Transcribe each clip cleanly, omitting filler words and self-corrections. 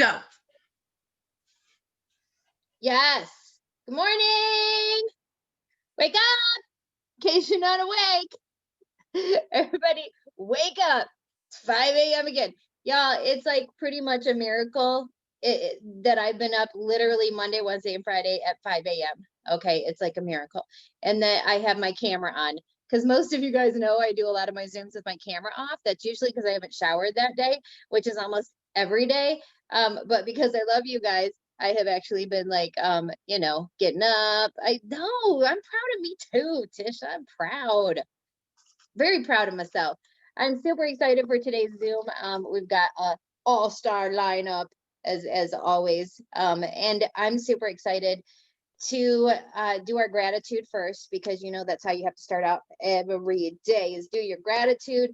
Go. Yes. Good morning. Wake up. In case you're not awake. Everybody wake up. It's 5 a.m. again. Y'all, it's like pretty much a miracle that I've been up literally Monday, Wednesday, and Friday at 5 a.m. Okay, it's like a miracle. And that I have my camera on. Because most of you guys know I do a lot of my Zooms with my camera off. That's usually because I haven't showered that day, which is almost every day. But because I love you guys, I have actually been like, getting up. I'm proud of me too, Tish. I'm proud. Very proud of myself. I'm super excited for today's Zoom. We've got a all-star lineup as always. And I'm super excited to do our gratitude first, because that's how you have to start out every day, is do your gratitude.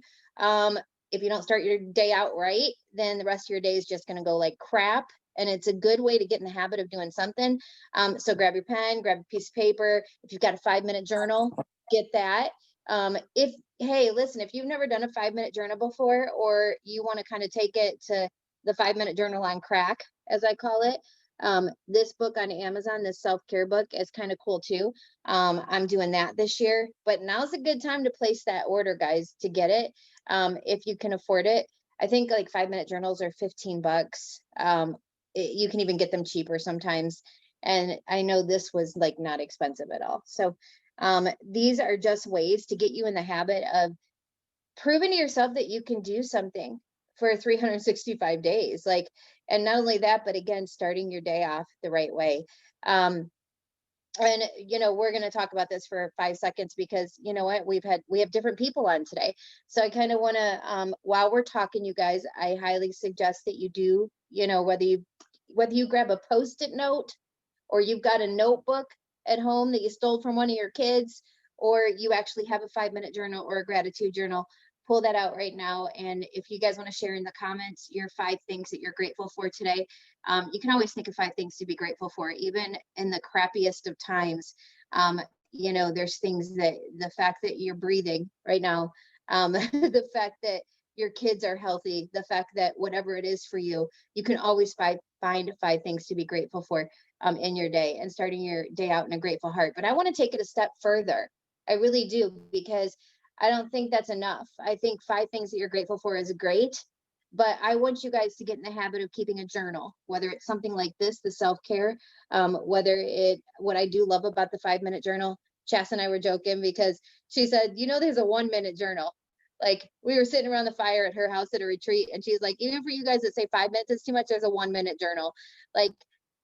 If you don't start your day out right, then the rest of your day is just going to go like crap. And it's a good way to get in the habit of doing something. So grab your pen, grab a piece of paper. If you've got a 5-minute journal, get that. Hey, listen, if you've never done a 5-minute journal before, or you want to kind of take it to the 5-minute journal on crack, as I call it, this book on Amazon, this self-care book, is kind of cool too. I'm doing that this year, but now's a good time to place that order, guys, to get it. If you can afford it. I think like 5-minute journals are $15. You can even get them cheaper sometimes. And I know this was like not expensive at all. So these are just ways to get you in the habit of proving to yourself that you can do something for 365 days. And not only that, but again, starting your day off the right way. And we're going to talk about this for 5 seconds, because you know what, we have different people on today. So I kind of want to, while we're talking, you guys, I highly suggest that you do, whether you grab a Post-it note, or you've got a notebook at home that you stole from one of your kids, or you actually have a 5-minute journal or a gratitude journal, pull that out right now. And if you guys want to share in the comments your 5 things that you're grateful for today, you can always think of 5 things to be grateful for, even in the crappiest of times. There's things that the fact that you're breathing right now, the fact that your kids are healthy, the fact that whatever it is for you, you can always find 5 things to be grateful for in your day, and starting your day out in a grateful heart. But I want to take it a step further. I really do, because I don't think that's enough. I think 5 things that you're grateful for is great, but I want you guys to get in the habit of keeping a journal, whether it's something like this, the self-care, what I do love about the 5-minute journal. Chas and I were joking, because she said, there's a 1-minute journal. Like, we were sitting around the fire at her house at a retreat, and she's like, even for you guys that say 5 minutes is too much, there's a 1-minute journal. Like,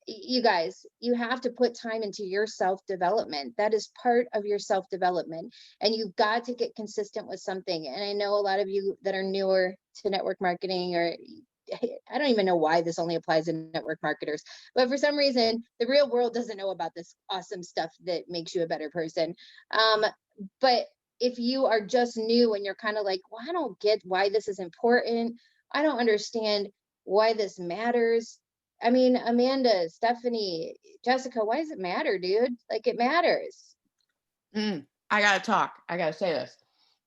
you guys, you have to put time into your self-development. That is part of your self-development, and you've got to get consistent with something. And I know a lot of you that are newer to network marketing, or I don't even know why this only applies to network marketers, but for some reason, the real world doesn't know about this awesome stuff that makes you a better person. But if you are just new and you're kind of like, well, I don't get why this is important, I don't understand why this matters. I mean, Amanda, Stephanie, Jessica, why does it matter, dude? Like, it matters. I gotta talk. I gotta say this.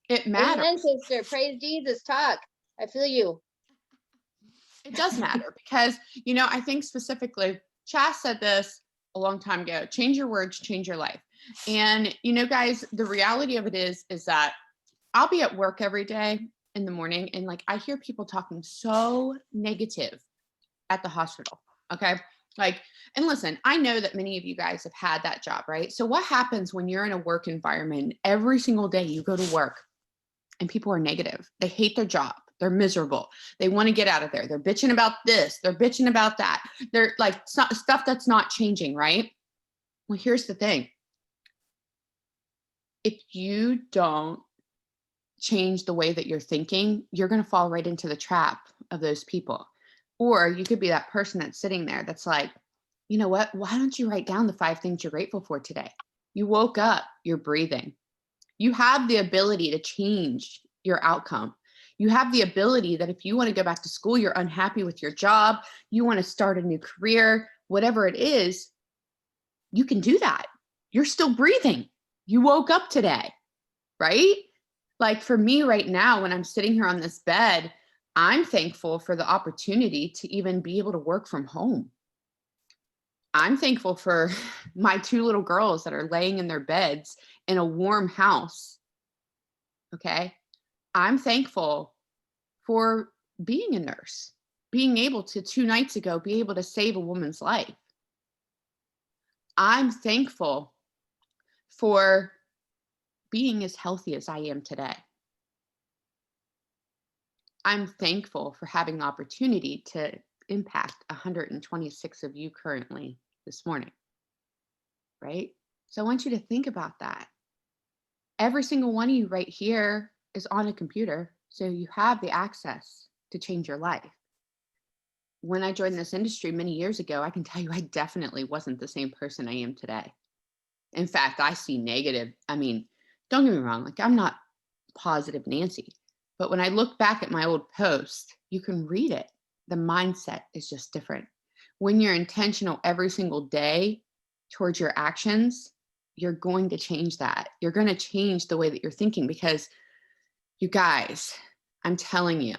It matters. Amen, sister. Praise Jesus. Talk. I feel you. It does matter, because, I think specifically, Chas said this a long time ago: change your words, change your life. And, guys, the reality of it is that I'll be at work every day in the morning, and like, I hear people talking so negative at the hospital. Okay. And listen, I know that many of you guys have had that job, right? So what happens when you're in a work environment every single day, you go to work and people are negative. They hate their job. They're miserable. They want to get out of there. They're bitching about this. They're bitching about that. They're like stuff that's not changing, right? Well, here's the thing. If you don't change the way that you're thinking, you're going to fall right into the trap of those people. Or you could be that person that's sitting there that's like, you know what? Why don't you write down the 5 things you're grateful for today? You woke up, you're breathing. You have the ability to change your outcome. You have the ability that if you want to go back to school, you're unhappy with your job, you want to start a new career, whatever it is, you can do that. You're still breathing. You woke up today, right? Like, for me right now, when I'm sitting here on this bed, I'm thankful for the opportunity to even be able to work from home. I'm thankful for my 2 little girls that are laying in their beds in a warm house. Okay. I'm thankful for being a nurse, being able to 2 nights ago, be able to save a woman's life. I'm thankful for being as healthy as I am today. I'm thankful for having the opportunity to impact 126 of you currently this morning, right? So I want you to think about that. Every single one of you right here is on a computer, so you have the access to change your life. When I joined this industry many years ago, I can tell you I definitely wasn't the same person I am today. In fact, I see negative. I mean, don't get me wrong, like I'm not positive Nancy, but when I look back at my old post, you can read it. The mindset is just different. When you're intentional every single day towards your actions, you're going to change that. You're going to change the way that you're thinking because you guys, I'm telling you,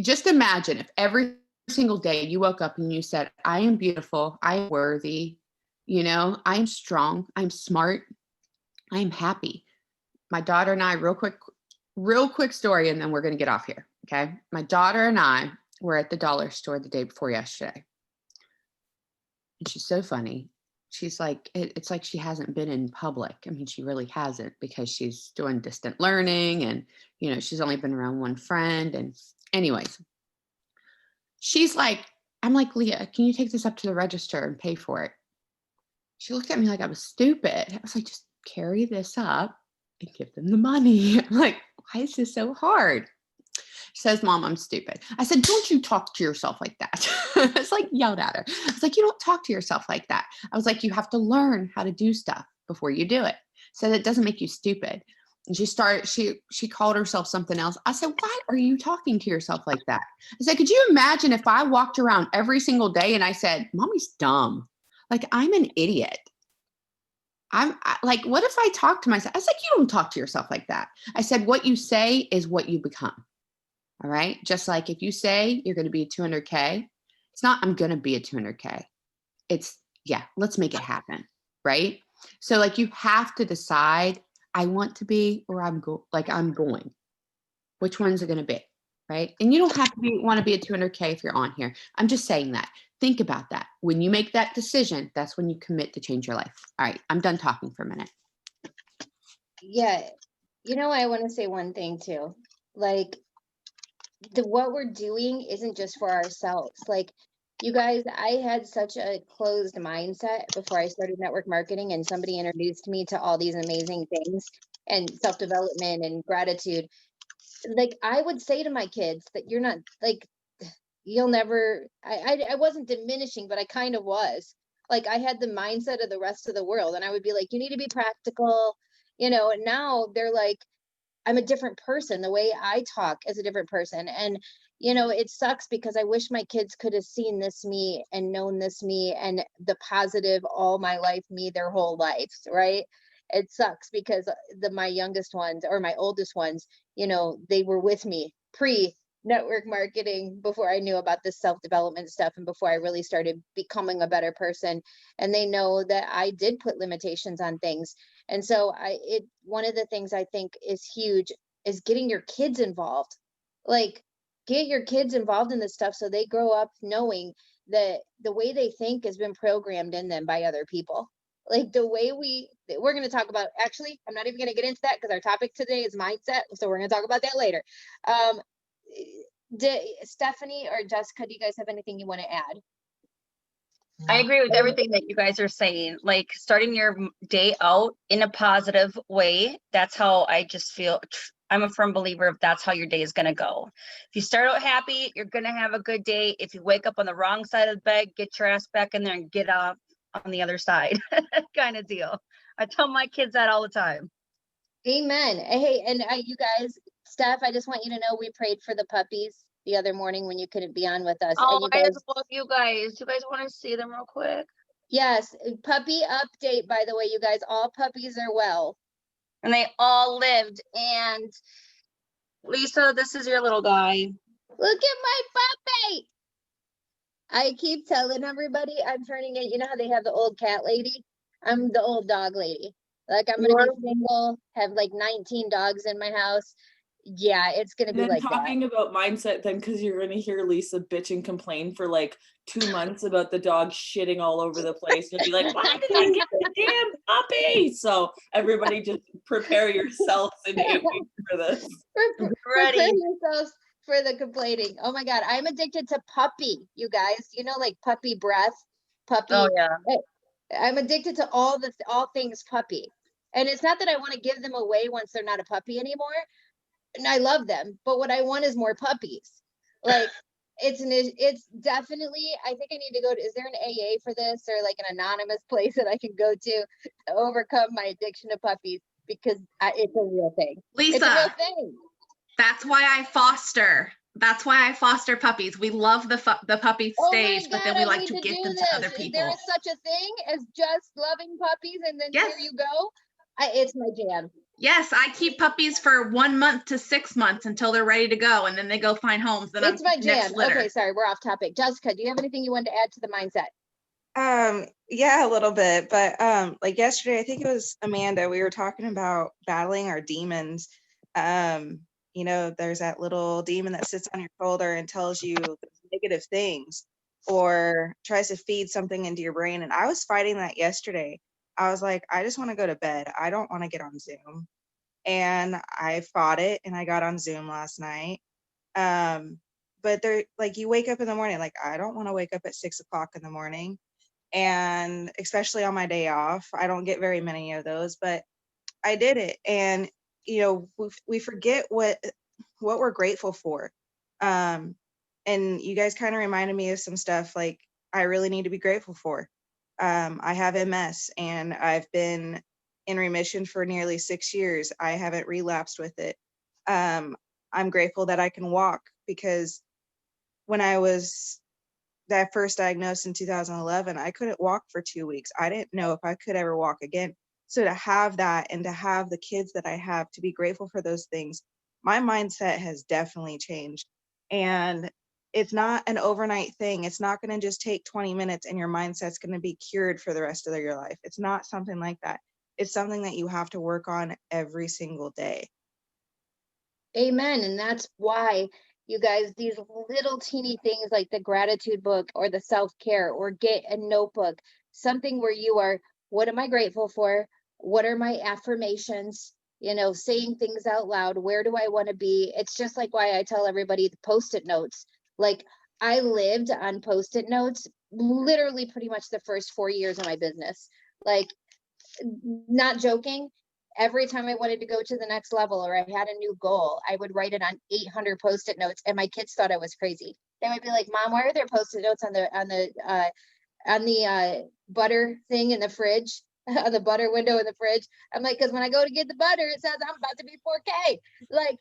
just imagine if every single day you woke up and you said, I am beautiful, I am worthy, I'm strong, I'm smart, I'm happy. My daughter and I, real quick story, and then we're going to get off here. Okay. My daughter and I were at the dollar store the day before yesterday. And she's so funny. She's like, it's like she hasn't been in public. I mean, she really hasn't because she's doing distant learning and, she's only been around one friend. And anyways, she's like, I'm like, Leah, can you take this up to the register and pay for it? She looked at me like I was stupid. I was like, just carry this up and give them the money. I'm like, why is this so hard? She says, Mom, I'm stupid. I said, don't you talk to yourself like that. It's like yelled at her. I was like, you don't talk to yourself like that. I was like, you have to learn how to do stuff before you do it so that it doesn't make you stupid. And she called herself something else. I said, why are you talking to yourself like that? I said, could you imagine if I walked around every single day and I said, Mommy's dumb. Like I'm an idiot. Like, what if I talk to myself? I was like, you don't talk to yourself like that. I said, what you say is what you become. All right. Just like if you say you're going to be a 200K, it's not, I'm going to be a 200K. It's, yeah, let's make it happen. Right. So like you have to decide, I want to be, or I'm going. Which one's it going to be? Right. And you don't have to want to be a 200K if you're on here. I'm just saying that. Think about that. When you make that decision, that's when you commit to change your life. All right. I'm done talking for a minute. Yeah. I want to say one thing too. Like what we're doing isn't just for ourselves. Like you guys, I had such a closed mindset before I started network marketing and somebody introduced me to all these amazing things and self-development and gratitude. Like I would say to my kids that you're not like, you'll never, I wasn't diminishing, but I kind of was. Like I had the mindset of the rest of the world and I would be like, you need to be practical, and now they're like, I'm a different person. The way I talk is a different person. And, it sucks because I wish my kids could have seen this me and known this me and the positive all my life me their whole lives. Right. It sucks because my youngest ones or my oldest ones, they were with me pre network marketing before I knew about this self-development stuff and before I really started becoming a better person. And they know that I did put limitations on things. And so one of the things I think is huge is getting your kids involved. Like get your kids involved in this stuff so they grow up knowing that the way they think has been programmed in them by other people. Like the way we're going to talk about, actually, I'm not even going to get into that because our topic today is mindset. So we're going to talk about that later. Stephanie or Jessica, do you guys have anything you want to add? I agree with everything that you guys are saying. Like starting your day out in a positive way. That's how I just feel. I'm a firm believer of that's how your day is going to go. If you start out happy, you're going to have a good day. If you wake up on the wrong side of the bed, get your ass back in there and get off on the other side kind of deal. I tell my kids that all the time. Amen. Hey, and you guys, Steph, I just want you to know we prayed for the puppies the other morning when you couldn't be on with us. Oh, and you guys, I love you guys. You guys want to see them real quick? Yes, puppy update, by the way, you guys, all puppies are well. And they all lived. And Lisa, this is your little guy. Look at my puppy. I keep telling everybody I'm turning it. You know how they have the old cat lady? I'm the old dog lady. Like I'm gonna be single, have like 19 dogs in my house. Yeah, it's gonna And be then like talking about mindset then, because you're going to hear Lisa bitch and complain for like 2 months about the dog shitting all over the place. You'll be like, why did I get the damn puppy? So everybody just prepare yourselves in 8 weeks for this. Ready. Prepare yourselves for the complaining. Oh my God, I'm addicted to puppy, you guys. You know, like puppy breath, puppy. Oh yeah. I'm addicted to all things puppy. And it's not that I want to give them away once they're not a puppy anymore. And I love them, but what I want is more puppies. Like it's definitely, I think I need to go to, is there an AA for this or like an anonymous place that I can go to overcome my addiction to puppies? Because it's a real thing. It's a real Lisa, thing. that's why I foster. That's why I foster puppies. We love the puppy Oh my stage, but then God, we I like need to gift do them to other this. people. There is such a thing as just loving puppies, and then Yes. here you go. It's my jam. Yes, I keep puppies for 1 month to 6 months until they're ready to go, and then they go find homes. Then It's my jam. next litter. Okay, sorry, we're off topic. Jessica, do you have anything you wanted to add to the mindset? Yeah, a little bit, but like yesterday, I think it was Amanda, we were talking about battling our demons. You know, there's that little demon that sits on your shoulder and tells you negative things or tries to feed something into your brain. And I was fighting that yesterday. I was like, I just want to go to bed. I don't want to get on Zoom. And I fought it and I got on Zoom last night. But they're like, you wake up in the morning, like, I don't want to wake up at 6 o'clock in the morning. And especially on my day off, I don't get very many of those, but I did it. And, you know, we forget what we're grateful for. And you guys kind of reminded me of some stuff like I really need to be grateful for. I have MS and I've been in remission for nearly 6 years. I haven't relapsed with it. I'm grateful that I can walk because when I was that first diagnosed in 2011, I couldn't walk for 2 weeks. I didn't know if I could ever walk again. So to have that and to have the kids that I have, to be grateful for those things, my mindset has definitely changed. And it's not an overnight thing. It's not going to just take 20 minutes and your mindset's going to be cured for the rest of your life. It's not something like that. It's something that you have to work on every single day. Amen. And that's why, you guys, these little teeny things like the gratitude book or the self-care, or get a notebook, something where you are, what am I grateful for? What are my affirmations? You know, saying things out loud. Where do I want to be? It's just like why I tell everybody the Post-it notes. Like I lived on Post-it notes literally pretty much the first 4 years of my business. Like, not joking. Every time I wanted to go to the next level or I had a new goal, I would write it on 800 Post-it notes, and my kids thought I was crazy. They would be like, "Mom, why are there Post-it notes on the butter thing in the fridge, on the butter window in the fridge?" I'm like, "Because when I go to get the butter, it says I'm about to be 4K." Like,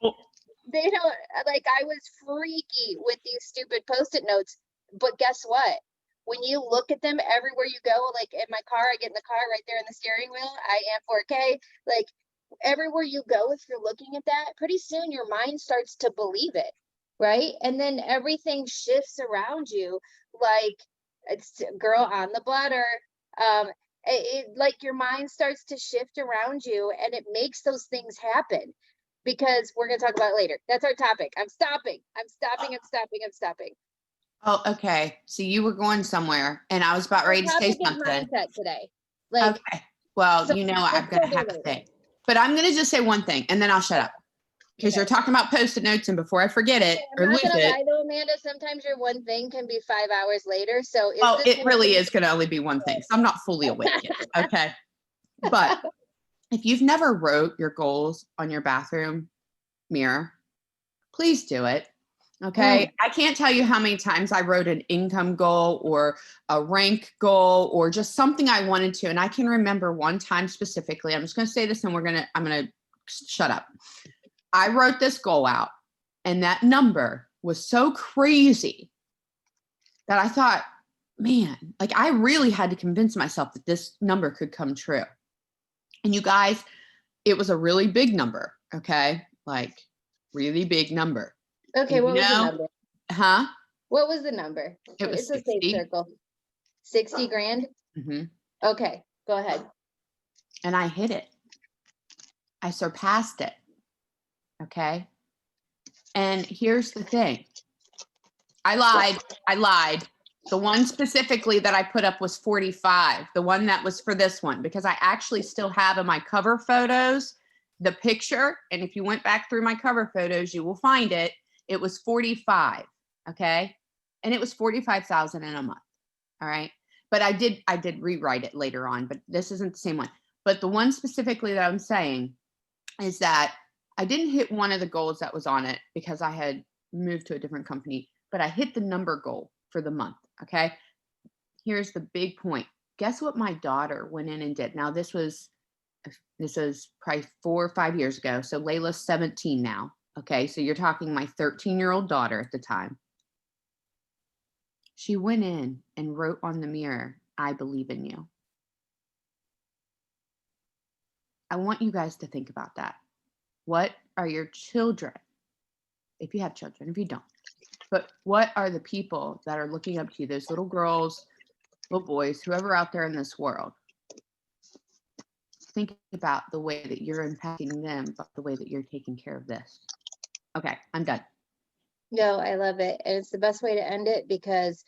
they don't, like, I was freaky with these stupid Post-it notes. But guess what? When you look at them everywhere you go, like in my car, I get in the car right there in the steering wheel, I am 4K. Like everywhere you go, if you're looking at that, pretty soon your mind starts to believe it, right? And then everything shifts around you. Like, it's girl on the butter. Like your mind starts to shift around you, and it makes those things happen. Because we're gonna talk about it later. That's our topic. I'm stopping. Oh, okay. So you were going somewhere and I was about ready to say Topic is something. mindset today. Like, Okay. Well, so you know, I'm let's going go to have there to later. say, but I'm going to just say one thing and then I'll shut up because you're Okay. talking about Post-it notes, and before I forget it I'm or not lose gonna it, lie though, Amanda, sometimes your one thing can be 5 hours later. So is well, this it really is going to only be one thing. So I'm not fully awake yet. Okay. But if you've never wrote your goals on your bathroom mirror, please do it. Okay. I can't tell you how many times I wrote an income goal or a rank goal or just something I wanted to. And I can remember one time specifically, I'm just going to say this and I'm going to shut up. I wrote this goal out and that number was so crazy that I thought, man, like I really had to convince myself that this number could come true. And you guys, it was a really big number. Okay. Like really big number. Okay, And what was the number? Huh? What was the number? It was It's a safe 60. circle. 60 grand? Mhm. Okay, go ahead. And I hit it. I surpassed it. Okay. And here's the thing. I lied. The one specifically that I put up was 45. The one that was for this one, because I actually still have in my cover photos the picture. And if you went back through my cover photos, you will find it. It was 45. Okay. And it was 45,000 in a month. All right. But I did rewrite it later on, but this isn't the same one. But the one specifically that I'm saying is that I didn't hit one of the goals that was on it because I had moved to a different company, but I hit the number goal for the month. Okay. Here's the big point. Guess what my daughter went in and did? Now, this was probably 4 or 5 years ago. So Layla's 17 now. Okay. So you're talking my 13-year-old daughter at the time. She went in and wrote on the mirror, "I believe in you." I want you guys to think about that. What are your children, if you have children, if you don't, but what are the people that are looking up to you, those little girls, little boys, whoever out there in this world? Think about the way that you're impacting them, but the way that you're taking care of this. Okay, I'm done. No, I love it. And it's the best way to end it because,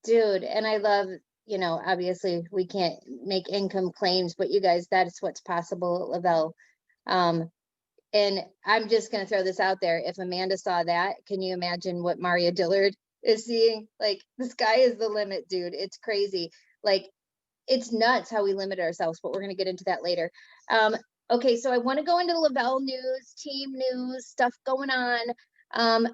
dude, and I love, obviously we can't make income claims, but you guys, that's what's possible at Lavelle. And I'm just going to throw this out there. If Amanda saw that, can you imagine what Maria Dillard is seeing? Like, the sky is the limit, dude. It's crazy. Like, it's nuts how we limit ourselves, but we're going to get into that later. Okay, so I want to go into Lavelle news, team news, stuff going on.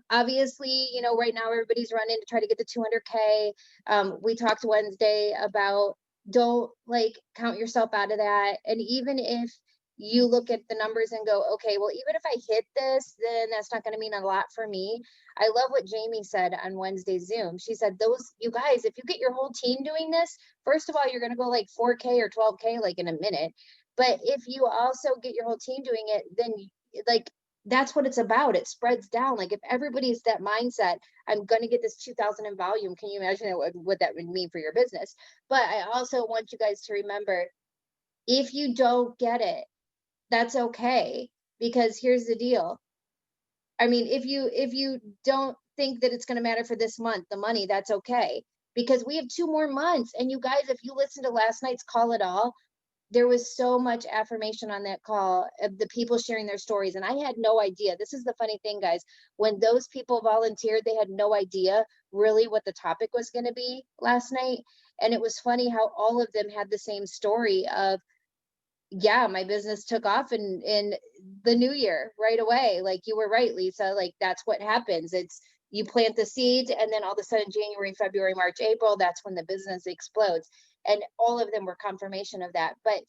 Obviously, right now everybody's running to try to get the 200K. We talked Wednesday about don't count yourself out of that. And even if you look at the numbers and go, okay, well, even if I hit this, then that's not going to mean a lot for me. I love what Jamie said on Wednesday's Zoom. She said, you guys, if you get your whole team doing this, first of all, you're going to go 4K or 12K in a minute. But if you also get your whole team doing it, then that's what it's about. It spreads down. If everybody's that mindset, I'm going to get this 2,000 in volume. Can you imagine what that would mean for your business? But I also want you guys to remember, if you don't get it, that's okay, because here's the deal. I mean, if you don't think that it's going to matter for this month, the money, that's okay, because we have 2 more months. And you guys, if you listen to last night's Call It All, there was so much affirmation on that call of the people sharing their stories. And I had no idea. This is the funny thing, guys. When those people volunteered, they had no idea really what the topic was going to be last night. And it was funny how all of them had the same story of, yeah, my business took off in the new year right away. You were right, Lisa. That's what happens. It's you plant the seeds, and then all of a sudden, January, February, March, April, that's when the business explodes. And all of them were confirmation of that. But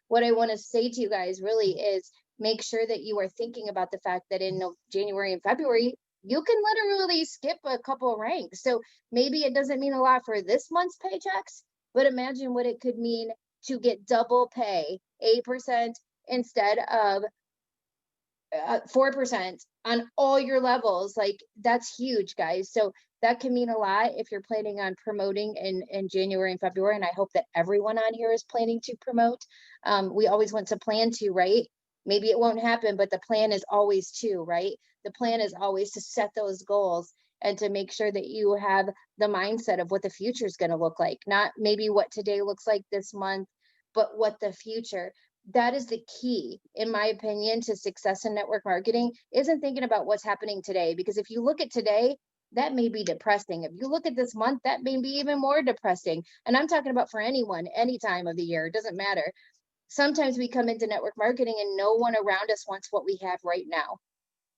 what I want to say to you guys really is make sure that you are thinking about the fact that in January and February, you can literally skip a couple of ranks. So maybe it doesn't mean a lot for this month's paychecks, but imagine what it could mean to get double pay, 8% instead of 4% on all your levels. That's huge, guys. So that can mean a lot if you're planning on promoting in January and February. And I hope that everyone on here is planning to promote. We always want to plan to, right? Maybe it won't happen, but the plan is always to, right? The plan is always to set those goals and to make sure that you have the mindset of what the future is going to look like, not maybe what today looks like this month, but what the future. That is the key, in my opinion, to success in network marketing, isn't thinking about what's happening today. Because if you look at today, that may be depressing. If you look at this month, that may be even more depressing. And I'm talking about for anyone, any time of the year, it doesn't matter. Sometimes we come into network marketing and no one around us wants what we have right now.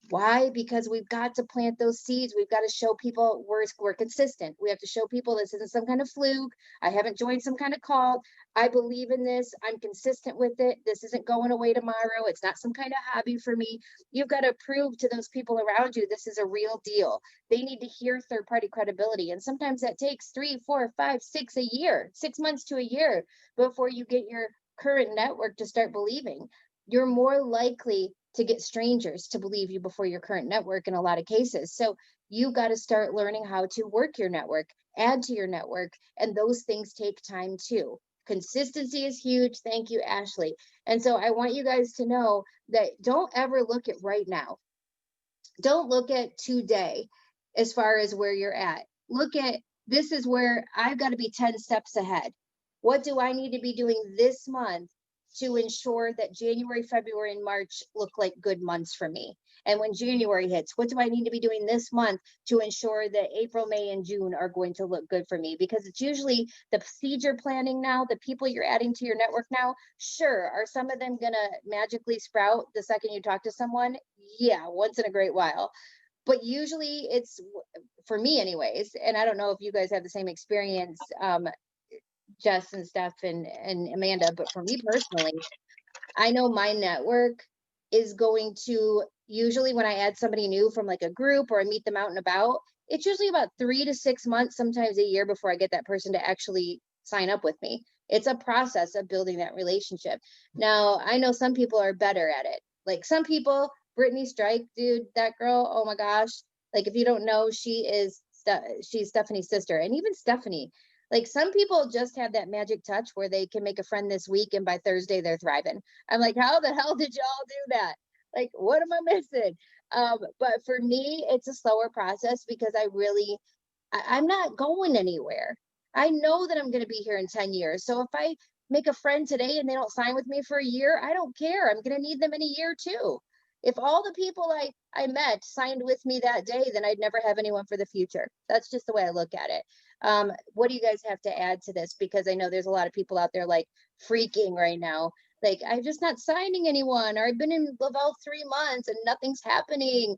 Why? Because we've got to plant those seeds. We've got to show people we're consistent. We have to show people this isn't some kind of fluke. I haven't joined some kind of cult. I believe in this. I'm consistent with it. This isn't going away tomorrow. It's not some kind of hobby for me. You've got to prove to those people around you this is a real deal. They need to hear third-party credibility. And sometimes that takes 3, 4, 5, 6 a year, 6 months to a year before you get your current network to start believing. You're more likely to get strangers to believe you before your current network in a lot of cases. So you got to start learning how to work your network, add to your network, and those things take time too. Consistency is huge. Thank you, Ashley. And so I want you guys to know that don't ever look at right now. Don't look at today as far as where you're at. Look at, this is where I've got to be 10 steps ahead. What do I need to be doing this month to ensure that January, February, and March look like good months for me? And when January hits, what do I need to be doing this month to ensure that April, May, and June are going to look good for me? Because it's usually the seeds you're planting now, the people you're adding to your network now. Sure, are some of them gonna magically sprout the second you talk to someone? Yeah, once in a great while. But usually it's, for me anyways, and I don't know if you guys have the same experience, Jess and Steph and Amanda, but for me personally, I know my network is going to, usually when I add somebody new from like a group or I meet them out and about, it's usually about 3 to 6 months, sometimes a year before I get that person to actually sign up with me. It's a process of building that relationship. Now, I know some people are better at it. Like some people, Brittany Strike, dude, that girl, oh my gosh. Like if you don't know, she's Stephanie's sister. And even Stephanie, like some people just have that magic touch where they can make a friend this week and by Thursday they're thriving. I'm like, how the hell did y'all do that? Like, what am I missing? But for me, it's a slower process because I'm not going anywhere. I know that I'm going to be here in 10 years. So if I make a friend today and they don't sign with me for a year, I don't care. I'm going to need them in a year too. If all the people I met signed with me that day, then I'd never have anyone for the future. That's just the way I look at it. What do you guys have to add to this? Because I know there's a lot of people out there like freaking right now. Like, I'm just not signing anyone, or I've been in Lavelle 3 months and nothing's happening.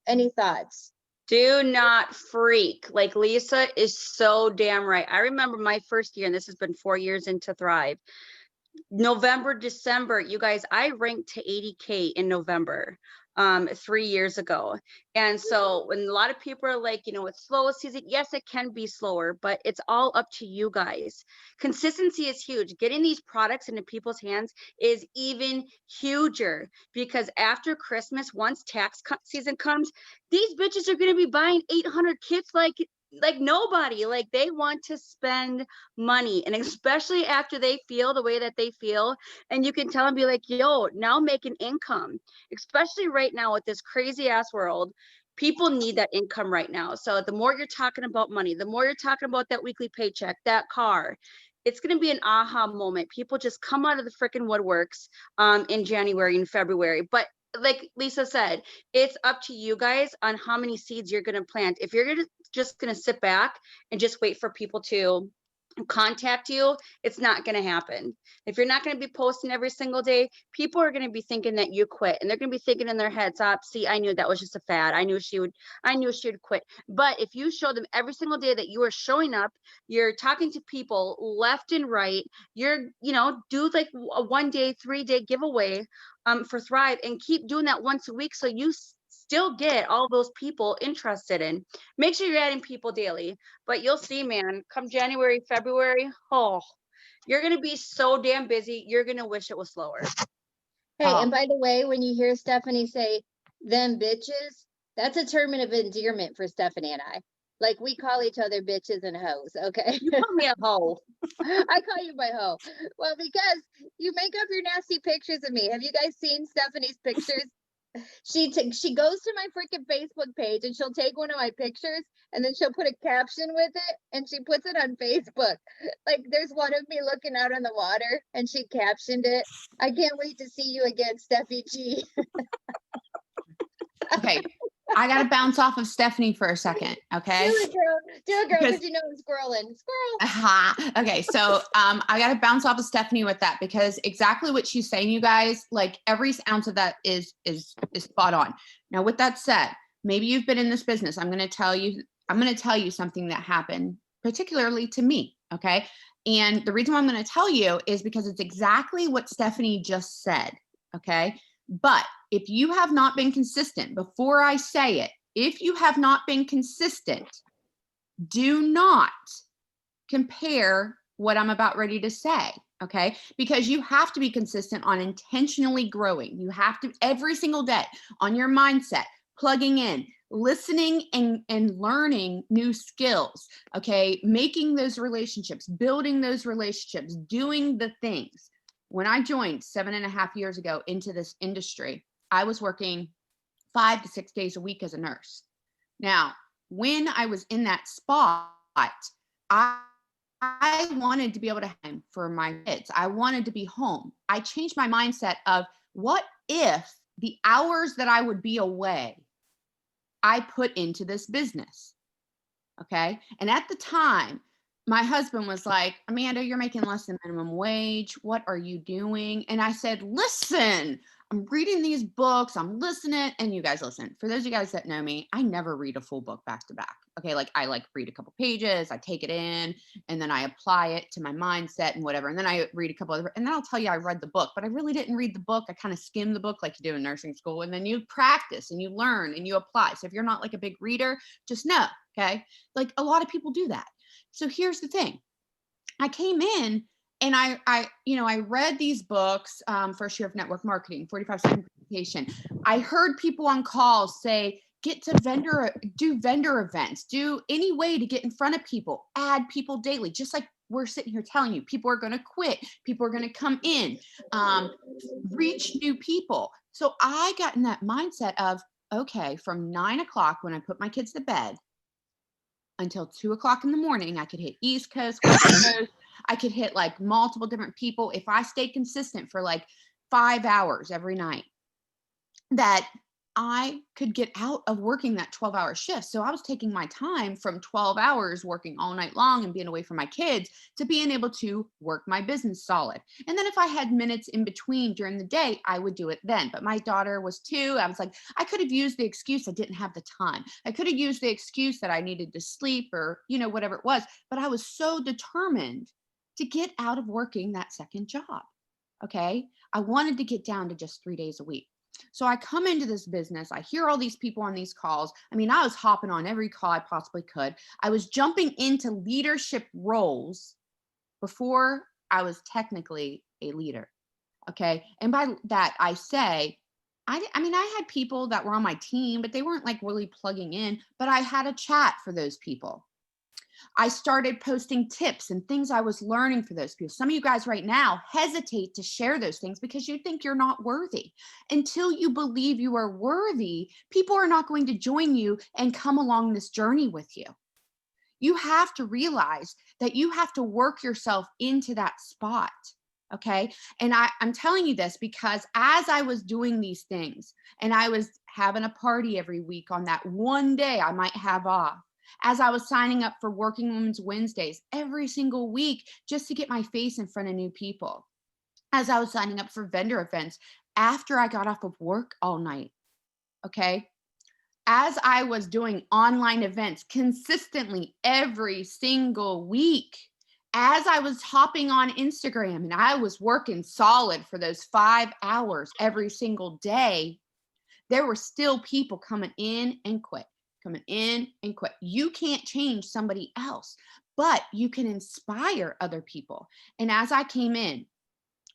Any thoughts? Do not freak. Like Lisa is so damn right. I remember my first year, and this has been 4 years into Thrive. November, December, you guys, I ranked to 80K in November 3 years ago. And so when a lot of people are like, it's slow season, yes, it can be slower, but it's all up to you guys. Consistency is huge. Getting these products into people's hands is even huger, because after Christmas, once tax season comes, these bitches are going to be buying 800 kits like nobody. Like, they want to spend money, and especially after they feel the way that they feel, and you can tell them, be like, yo, now make an income, especially right now with this crazy ass world. People need that income right now. So the more you're talking about money, the more you're talking about that weekly paycheck, that car, it's going to be an aha moment. People just come out of the freaking woodworks in January and February. But like Lisa said, it's up to you guys on how many seeds you're going to plant. If you're just going to sit back and just wait for people to contact you, it's not going to happen. If you're not going to be posting every single day, people are going to be thinking that you quit, and they're going to be thinking in their heads, see, I knew that was just a fad. I knew she would quit. But if you show them every single day that you are showing up, you're talking to people left and right, you're, do like a 1 day, 3 day giveaway for Thrive, and keep doing that once a week, so you still get all those people interested in. Make sure you're adding people daily. But you'll see, man, come January, February, you're going to be so damn busy. You're going to wish it was slower. Hey, and by the way, when you hear Stephanie say them bitches, that's a term of endearment for Stephanie and I. Like, we call each other bitches and hoes, okay? You call me a hoe. I call you my hoe. Well, because you make up your nasty pictures of me. Have you guys seen Stephanie's pictures? She goes to my freaking Facebook page and she'll take one of my pictures and then she'll put a caption with it and she puts it on Facebook. Like, there's one of me looking out on the water and she captioned it. I can't wait to see you again, Steffi G. Okay, I got to bounce off of Stephanie for a second. Okay. Do it, girl, because you know I'm squirreling. Squirrel. Okay, so I got to bounce off of Stephanie with that, because exactly what she's saying, you guys, like every ounce of that is spot on. Now, with that said, maybe you've been in this business. I'm going to tell you something that happened particularly to me. Okay. And the reason why I'm going to tell you is because it's exactly what Stephanie just said. Okay. But if you have not been consistent, before I say it, if you have not been consistent, do not compare what I'm about ready to say, okay? Because you have to be consistent on intentionally growing. You have to, every single day, on your mindset, plugging in, listening and learning new skills, okay, making those relationships, building those relationships, doing the things. When I joined 7.5 years ago into this industry, I was working 5 to 6 days a week as a nurse. Now, when I was in that spot, I wanted to be able to have for my kids. I wanted to be home. I changed my mindset of what if the hours that I would be away, I put into this business. Okay. And at the time, my husband was like, Amanda, you're making less than minimum wage. What are you doing? And I said, listen, I'm reading these books. I'm listening. And you guys listen. For those of you guys that know me, I never read a full book back to back. Okay. Like I read a couple pages, I take it in, and then I apply it to my mindset and whatever. And then I read a couple other, and then I'll tell you I read the book, but I really didn't read the book. I kind of skimmed the book like you do in nursing school. And then you practice and you learn and you apply. So if you're not like a big reader, just know, okay. Like a lot of people do that. So here's the thing. I came in and I read these books, First Year of Network Marketing, 45-second presentation. I heard people on calls say, do vendor events, do any way to get in front of people, add people daily, just like we're sitting here telling you, people are going to quit, people are going to come in, reach new people. So I got in that mindset of, okay, from 9 o'clock when I put my kids to bed, until 2 o'clock in the morning, I could hit East Coast, West Coast. I could hit like multiple different people. If I stayed consistent for like 5 hours every night, that I could get out of working that 12-hour shift. So I was taking my time from 12 hours working all night long and being away from my kids to being able to work my business solid. And then if I had minutes in between during the day, I would do it then. But my daughter was 2. I was like, I could have used the excuse I didn't have the time. I could have used the excuse that I needed to sleep or, whatever it was. But I was so determined to get out of working that second job. Okay. I wanted to get down to just 3 days a week. So I come into this business, I hear all these people on these calls. I mean, I was hopping on every call I possibly could. I was jumping into leadership roles before I was technically a leader. Okay. And by that, I say, I had people that were on my team, but they weren't like really plugging in, but I had a chat for those people. I started posting tips and things I was learning for those people. Some of you guys right now hesitate to share those things because you think you're not worthy. Until you believe you are worthy, people are not going to join you and come along this journey with you. You have to realize that you have to work yourself into that spot. Okay. And I'm telling you this because as I was doing these things and I was having a party every week on that one day I might have off, as I was signing up for Working Women's Wednesdays every single week just to get my face in front of new people, as I was signing up for vendor events after I got off of work all night, okay? As I was doing online events consistently every single week, as I was hopping on Instagram and I was working solid for those 5 hours every single day, there were still people coming in and quit. Coming in and quit. You can't change somebody else, but you can inspire other people. And as I came in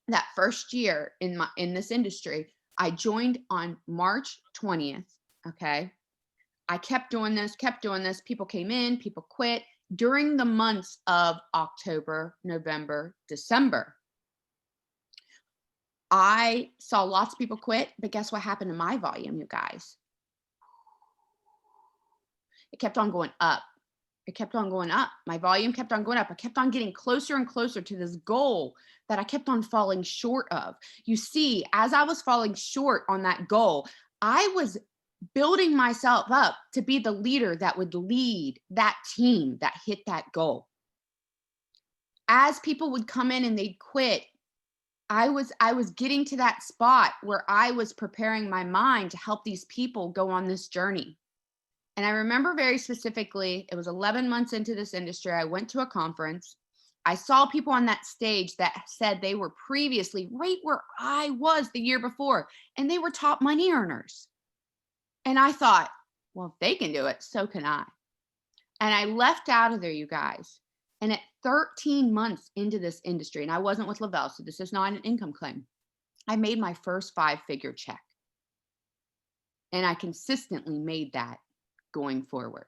that first year in this industry, I joined on March 20th. Okay. I kept doing this. People came in, people quit during the months of October, November, December. I saw lots of people quit, but guess what happened to my volume, you guys? It kept on going up. It kept on going up. My volume kept on going up. I kept on getting closer and closer to this goal that I kept on falling short of. You see, as I was falling short on that goal, I was building myself up to be the leader that would lead that team that hit that goal. As people would come in and they'd quit, I was getting to that spot where I was preparing my mind to help these people go on this journey. And I remember very specifically, it was 11 months into this industry. I went to a conference. I saw people on that stage that said they were previously right where I was the year before, and they were top money earners. And I thought, well, if they can do it, so can I. And I left out of there, you guys. And at 13 months into this industry, and I wasn't with Lavelle, so this is not an income claim, I made my first 5-figure check. And I consistently made that going forward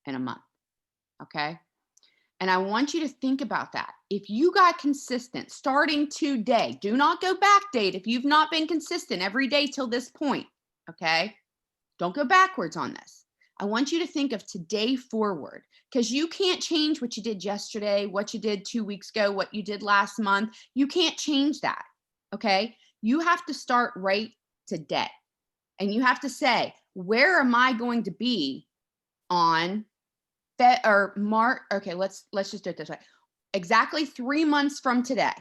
in a month. Okay. And I want you to think about that. If you got consistent starting today, do not go backdate if you've not been consistent every day till this point. Okay. Don't go backwards on this. I want you to think of today forward, because you can't change what you did yesterday, what you did 2 weeks ago, what you did last month. You can't change that. Okay. You have to start right today. And you have to say, where am I going to be on March? Okay, let's just do it this way. Exactly 3 months from today.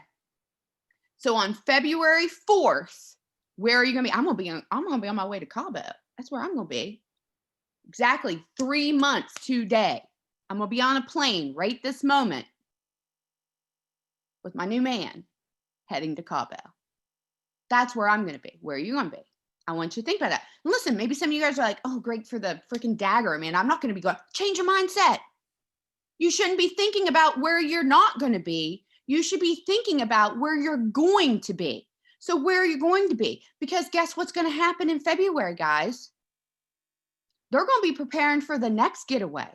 So on February 4th, where are you gonna be? I'm gonna be on my way to Cabo. That's where I'm gonna be. Exactly 3 months today. I'm gonna be on a plane right this moment with my new man heading to Cabo. That's where I'm gonna be. Where are you gonna be? I want you to think about that. And listen, maybe some of you guys are like, oh, great for the freaking dagger, man. I'm not going to be going, change your mindset. You shouldn't be thinking about where you're not going to be. You should be thinking about where you're going to be. So where are you going to be? Because guess what's going to happen in February, guys? They're going to be preparing for the next getaway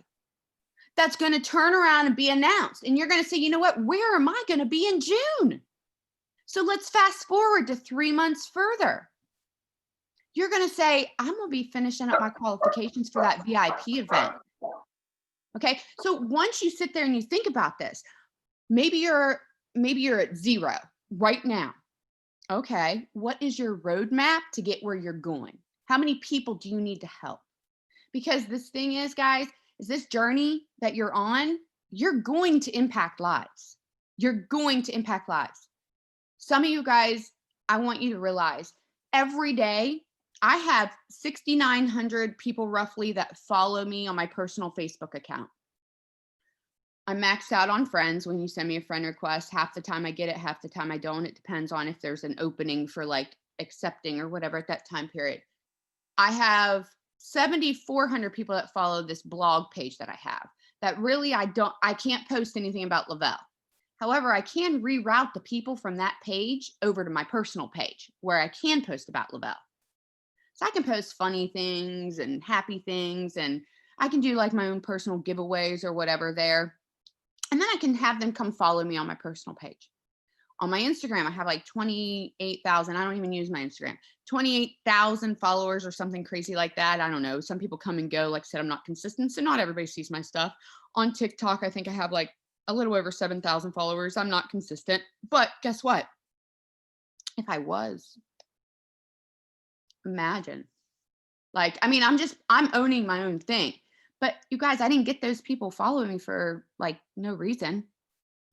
that's going to turn around and be announced. And you're going to say, you know what? Where am I going to be in June? So let's fast forward to 3 months further. You're going to say, I'm going to be finishing up my qualifications for that VIP event. Okay. So once you sit there and you think about this, maybe you're at 0 right now. Okay. What is your roadmap to get where you're going? How many people do you need to help? Because this thing is, guys, is this journey that you're on, you're going to impact lives. You're going to impact lives. Some of you guys, I want you to realize every day, I have 6,900 people roughly that follow me on my personal Facebook account. I'm maxed out on friends. When you send me a friend request, half the time I get it, half the time I don't. It depends on if there's an opening for like accepting or whatever at that time period. I have 7,400 people that follow this blog page that I have that really I can't post anything about Lavelle. However, I can reroute the people from that page over to my personal page where I can post about Lavelle. So I can post funny things and happy things, and I can do like my own personal giveaways or whatever there. And then I can have them come follow me on my personal page. On my Instagram, I have like 28,000. I don't even use my Instagram. 28,000 followers or something crazy like that. I don't know. Some people come and go. Like I said, I'm not consistent, so not everybody sees my stuff. On TikTok, I think I have like a little over 7,000 followers. I'm not consistent. But guess what? If I was, imagine. Like, I mean, I'm owning my own thing. But you guys, I didn't get those people following me for like no reason.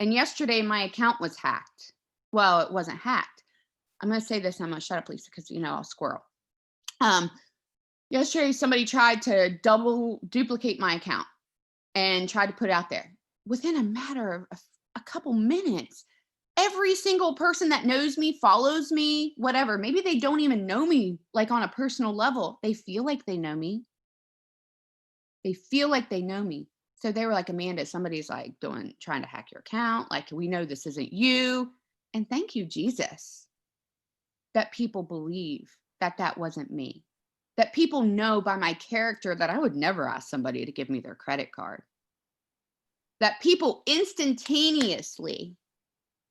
And yesterday my account was hacked. Well, it wasn't hacked. I'm going to say this and I'm going to shut up, Lisa, because, you know, I'll squirrel. Yesterday, somebody tried to duplicate my account and tried to put it out there. Within a matter of a couple minutes, every single person that knows me, follows me, whatever, maybe they don't even know me like on a personal level. They feel like they know me. They feel like they know me. So they were like, Amanda, somebody's like trying to hack your account. Like, we know this isn't you. And thank you, Jesus, that people believe that that wasn't me. That people know by my character that I would never ask somebody to give me their credit card. That people instantaneously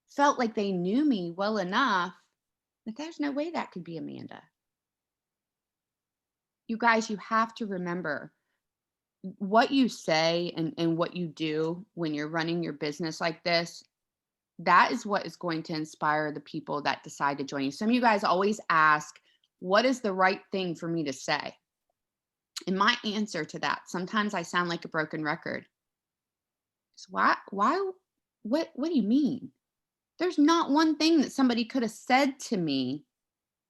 felt like they knew me well enough that there's no way that could be Amanda. You guys, you have to remember what you say and what you do when you're running your business like this. That is what is going to inspire the people that decide to join you. Some of you guys always ask, what is the right thing for me to say? And my answer to that, sometimes I sound like a broken record. So what do you mean? There's not one thing that somebody could have said to me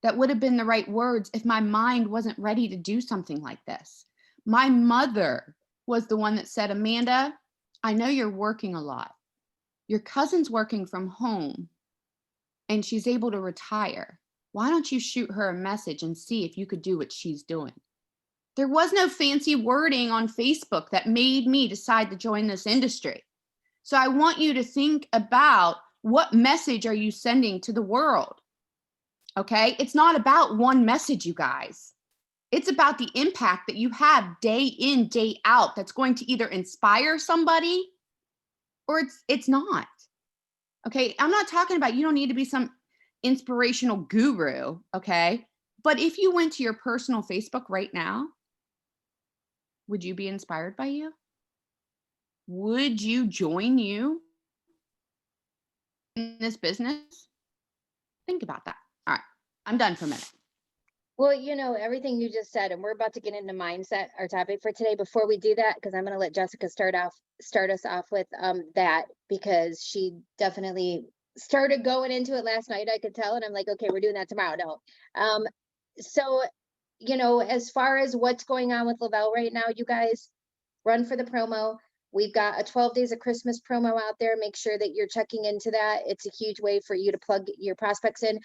that would have been the right words if my mind wasn't ready to do something like this. My mother was the one that said, Amanda, I know you're working a lot. Your cousin's working from home and she's able to retire. Why don't you shoot her a message and see if you could do what she's doing? There was no fancy wording on Facebook that made me decide to join this industry. So I want you to think about, what message are you sending to the world? Okay, it's not about one message, you guys. It's about the impact that you have day in, day out that's going to either inspire somebody or it's not. Okay. I'm not talking about, you don't need to be some inspirational guru. Okay. But if you went to your personal Facebook right now, would you be inspired by you? Would you join you in this business? Think about that. All right. I'm done for a minute. Well, you know, everything you just said, and we're about to get into mindset, our topic for today. Before we do that, because I'm going to let Jessica start us off with that, because she definitely started going into it last night. I could tell, and I'm like, okay, we're doing that tomorrow. No, so you know, as far as what's going on with Lavelle right now, you guys run for the promo. We've got a 12 days of Christmas promo out there. Make sure that you're checking into that. It's a huge way for you to plug your prospects in.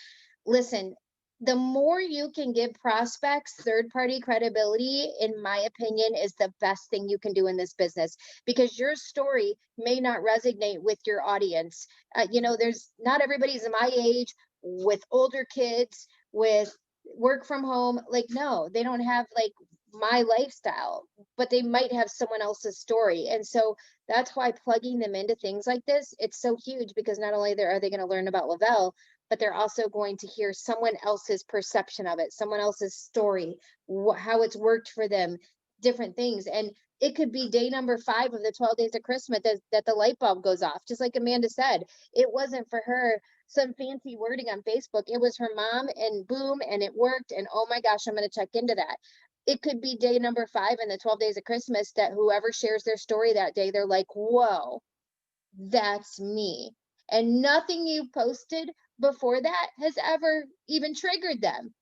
Listen, the more you can give prospects third-party credibility, in my opinion, is the best thing you can do in this business, because your story may not resonate with your audience. You know, there's not everybody's my age, with older kids, with work from home. Like, no, they don't have like my lifestyle, but they might have someone else's story. And so that's why plugging them into things like this, it's so huge, because not only are they going to learn about Lavelle, but they're also going to hear someone else's perception of it, someone else's story, how it's worked for them, different things. And it could be day number 5 of the 12 days of Christmas that the light bulb goes off. Just like Amanda said, it wasn't for her some fancy wording on Facebook. It was her mom, and boom, and it worked. And oh my gosh, I'm going to check into that. It could be day number 5 in the 12 days of Christmas that whoever shares their story that day, they're like, whoa, that's me. And nothing you posted before that has ever even triggered them.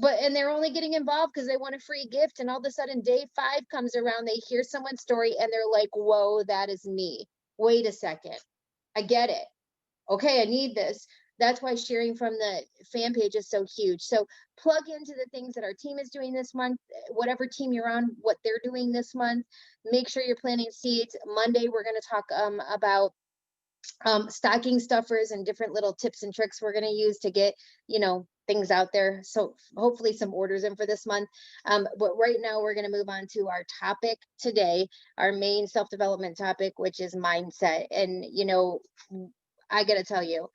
And they're only getting involved because they want a free gift. And all of a sudden day 5 comes around, they hear someone's story and they're like, whoa, that is me. Wait a second. I get it. Okay, I need this. That's why sharing from the fan page is so huge. So plug into the things that our team is doing this month, whatever team you're on, what they're doing this month. Make sure you're planting seeds. Monday, we're going to talk about stocking stuffers and different little tips and tricks we're going to use to get, you know, things out there. So hopefully some orders in for this month. But right now we're going to move on to our topic today, our main self-development topic, which is mindset. And, you know, I got to tell you,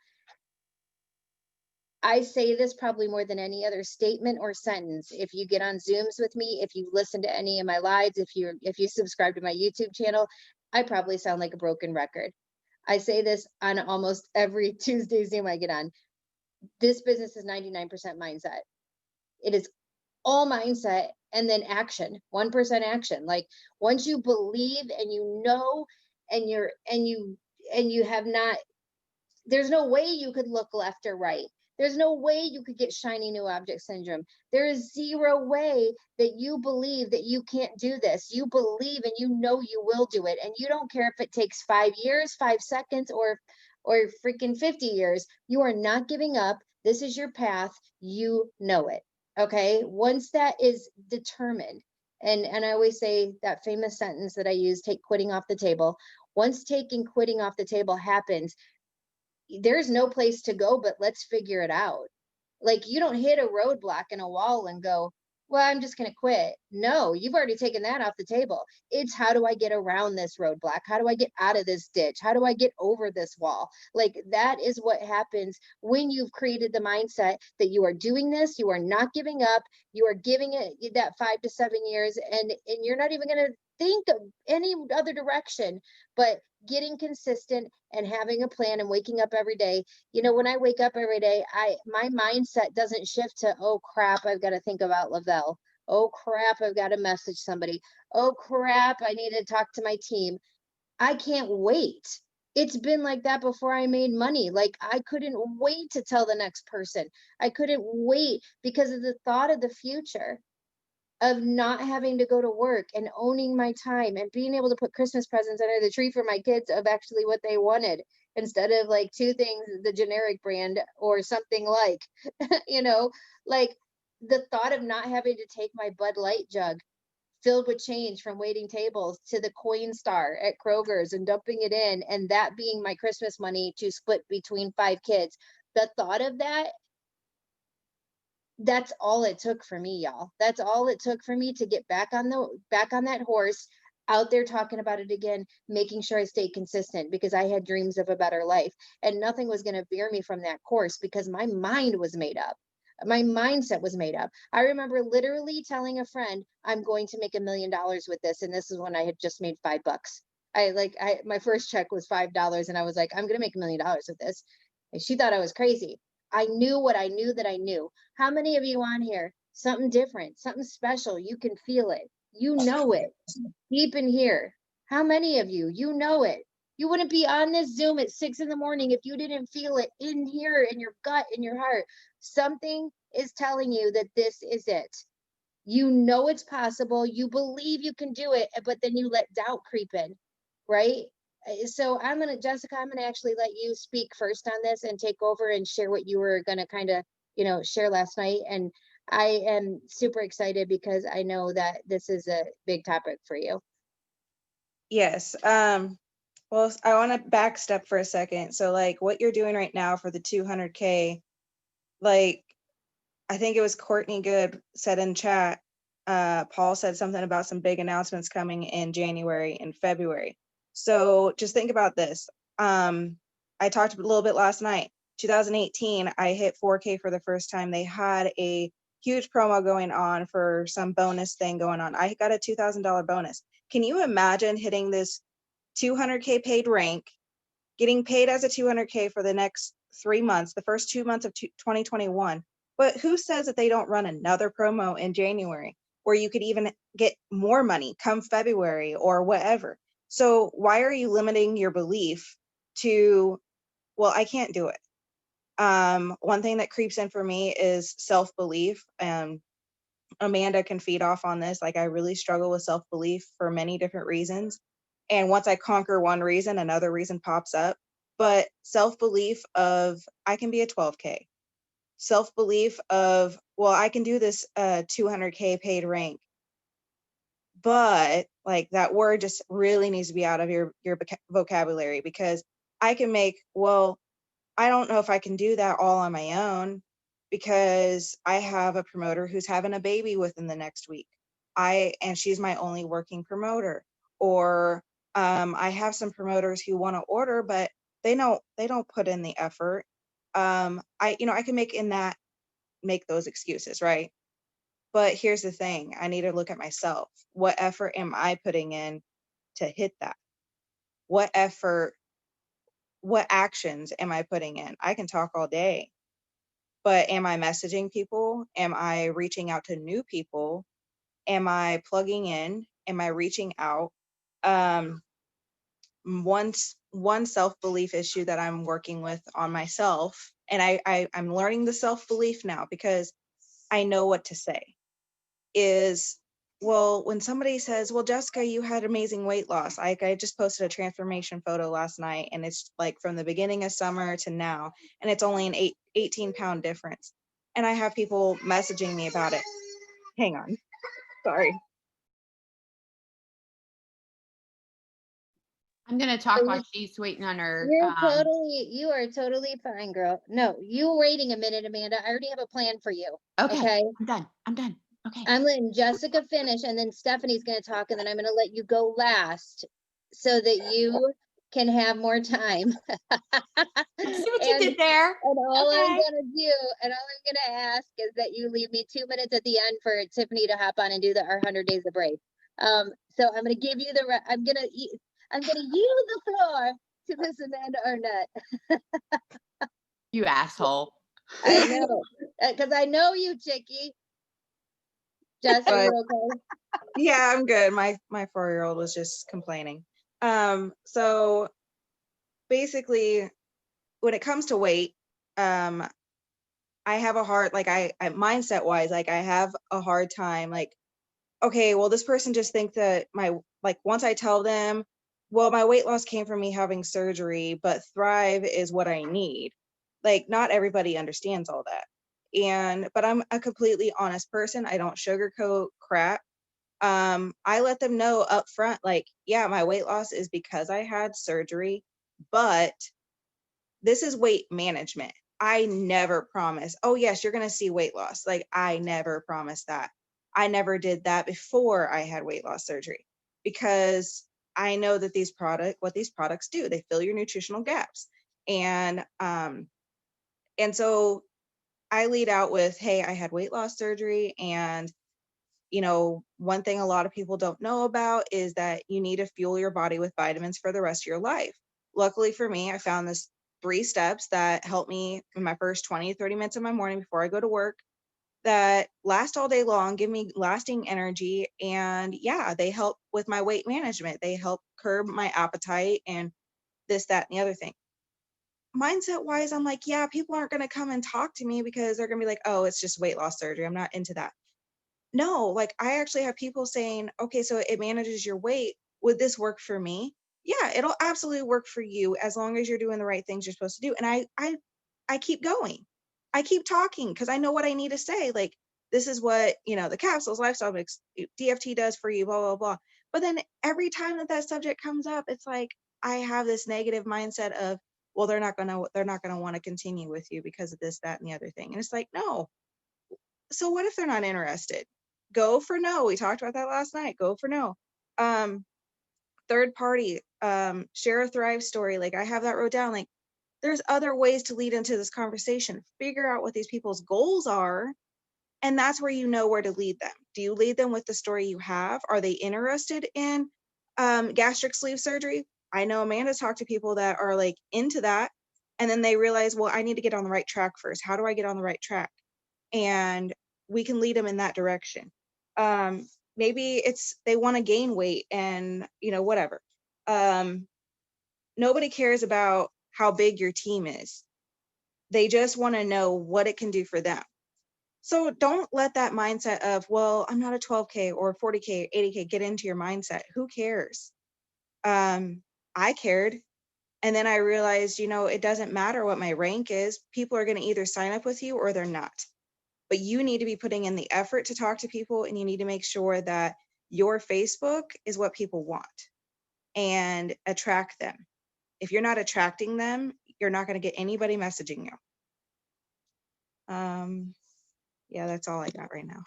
I say this probably more than any other statement or sentence. If you get on Zooms with me, if you listen to any of my lives, if you subscribe to my YouTube channel, I probably sound like a broken record. I say this on almost every Tuesday Zoom I get on. This business is 99% mindset. It is all mindset and then action, 1% action. Like once you believe and you know, and you have not, there's no way you could look left or right. There's no way you could get shiny new object syndrome. There is zero way that you believe that you can't do this. You believe and you know you will do it. And you don't care if it takes 5 years, 5 seconds, or freaking 50 years. You are not giving up. This is your path. You know it. Okay. Once that is determined, and I always say that famous sentence that I use, take quitting off the table. Once taking quitting off the table happens, there's no place to go, but let's figure it out. Like you don't hit a roadblock in a wall and go, well, I'm just going to quit. No, you've already taken that off the table. It's how do I get around this roadblock? How do I get out of this ditch? How do I get over this wall? Like that is what happens when you've created the mindset that you are doing this. You are not giving up. You are giving it that 5 to 7 years, and you're not even going to think of any other direction, but getting consistent and having a plan and waking up every day. You know, when I wake up every day, my mindset doesn't shift to, oh crap, I've got to think about Lavelle. Oh crap, I've got to message somebody. Oh crap, I need to talk to my team. I can't wait. It's been like that before I made money. Like I couldn't wait to tell the next person. I couldn't wait because of the thought of the future, of not having to go to work and owning my time and being able to put Christmas presents under the tree for my kids of actually what they wanted, instead of like 2 things, the generic brand or something like, you know, like the thought of not having to take my Bud Light jug filled with change from waiting tables to the Coinstar at Kroger's and dumping it in, and that being my Christmas money to split between 5 kids. The thought of that That's all it took for me, y'all. That's all it took for me to get back on that horse, out there talking about it again, making sure I stayed consistent, because I had dreams of a better life, and nothing was going to veer me from that course, because my mind was made up. My mindset was made up. I remember literally telling a friend, I'm going to make $1 million with this. And this is when I had just made $5. My first check was $5, and I was like, I'm going to make $1 million with this. And she thought I was crazy. I knew what I knew that I knew. How many of you on here, something different, something special, you can feel it. You know it deep in here. How many of you, you know it? You wouldn't be on this Zoom at 6 a.m. if you didn't feel it in here, in your gut, in your heart. Something is telling you that this is it. You know it's possible. You believe you can do it, but then you let doubt creep in, right? So Jessica, I'm gonna actually let you speak first on this and take over and share what you were gonna kind of, share last night. And I am super excited because I know that this is a big topic for you. Yes. Well, I want to backstep for a second. So like what you're doing right now for the 200K, like I think it was Courtney Good said in chat, Paul said something about some big announcements coming in January and February. So just think about this. I talked a little bit last night. 2018, I hit 4K for the first time. They had a huge promo going on for some bonus thing going on. I got a $2,000 bonus. Can you imagine hitting this 200K paid rank, getting paid as a 200K for the next 3 months, the first 2 months of 2021? But who says that they don't run another promo in January where you could even get more money come February or whatever? So why are you limiting your belief to, well, I can't do it? One thing that creeps in for me is self-belief. Amanda can feed off on this. Like I really struggle with self-belief for many different reasons. And once I conquer one reason, another reason pops up. But self-belief of I can be a 12K. Self-belief of, well, I can do this 200K paid rank. But like that word just really needs to be out of your vocabulary, because I can make, well, I don't know if I can do that all on my own, because I have a promoter who's having a baby within the next week. And she's my only working promoter. Or I have some promoters who want to order, but they don't put in the effort. I can make those excuses, right? But here's the thing, I need to look at myself. What effort am I putting in to hit that? What actions am I putting in? I can talk all day, but am I messaging people? Am I reaching out to new people? Am I plugging in? Am I reaching out? One self-belief issue that I'm working with on myself, and I'm learning the self-belief now because I know what to say, is, well, when somebody says, well, Jessica, you had amazing weight loss. I just posted a transformation photo last night, and it's like from the beginning of summer to now, and it's only an 18-pound difference. And I have people messaging me about it. Hang on. Sorry. I'm going to talk while she's waiting on her. You are totally fine, girl. No, you waiting a minute, Amanda. I already have a plan for you. Okay. I'm done. Okay. I'm letting Jessica finish, and then Stephanie's going to talk, and then I'm going to let you go last so that you can have more time. I see what you did there. And all Okay. I'm going to ask is that you leave me 2 minutes at the end for Tiffany to hop on and do our 100 Days of Brave. So I'm going to give you I'm going to yield the floor to Miss Amanda Arnett. You asshole. I know, because I know you, Chickie. Jess, are you okay? Yeah, I'm good. My 4-year-old was just complaining. So basically, when it comes to weight, I have a hard, like I mindset wise, like I have a hard time, like, okay, well, this person just thinks that once I tell them, well, my weight loss came from me having surgery, but Thrive is what I need. Like, not everybody understands all that. But I'm a completely honest person. I don't sugarcoat crap. I let them know up front, like, yeah, my weight loss is because I had surgery, but this is weight management. I never promise, oh yes, you're going to see weight loss. Like, I never promised that. I never did that before I had weight loss surgery, because I know that what these products do, they fill your nutritional gaps. And so I lead out with, hey, I had weight loss surgery, and one thing a lot of people don't know about is that you need to fuel your body with vitamins for the rest of your life. Luckily for me, I found this 3 steps that help me in my first 20, 30 minutes of my morning before I go to work, that last all day long, give me lasting energy. And yeah, they help with my weight management. They help curb my appetite and this, that, and the other thing. Mindset wise, I'm like, yeah, people aren't going to come and talk to me because they're going to be like, oh, it's just weight loss surgery. I'm not into that. No, like, I actually have people saying, okay, so it manages your weight. Would this work for me? Yeah, it'll absolutely work for you as long as you're doing the right things you're supposed to do. And I keep going. I keep talking because I know what I need to say. Like, this is what, the capsules, lifestyle mix, DFT does for you, blah, blah, blah. But then every time that subject comes up, it's like, I have this negative mindset of, well, they're not gonna want to continue with you because of this, that, and the other thing. And it's like, no. So what if they're not interested? Go for no. We talked about that last night. Go for no. Third party, share a Thrive story. Like, I have that wrote down. Like, there's other ways to lead into this conversation. Figure out what these people's goals are. And that's where you know where to lead them. Do you lead them with the story you have? Are they interested in gastric sleeve surgery? I know Amanda talked to people that are like into that. And then they realize, well, I need to get on the right track first. How do I get on the right track? And we can lead them in that direction. Maybe it's they want to gain weight and whatever. Nobody cares about how big your team is. They just want to know what it can do for them. So don't let that mindset of, well, I'm not a 12K or 40K, 80K get into your mindset. Who cares? I cared. And then I realized, it doesn't matter what my rank is. People are going to either sign up with you or they're not. But you need to be putting in the effort to talk to people, and you need to make sure that your Facebook is what people want and attract them. If you're not attracting them, you're not going to get anybody messaging you. Yeah, that's all I got right now.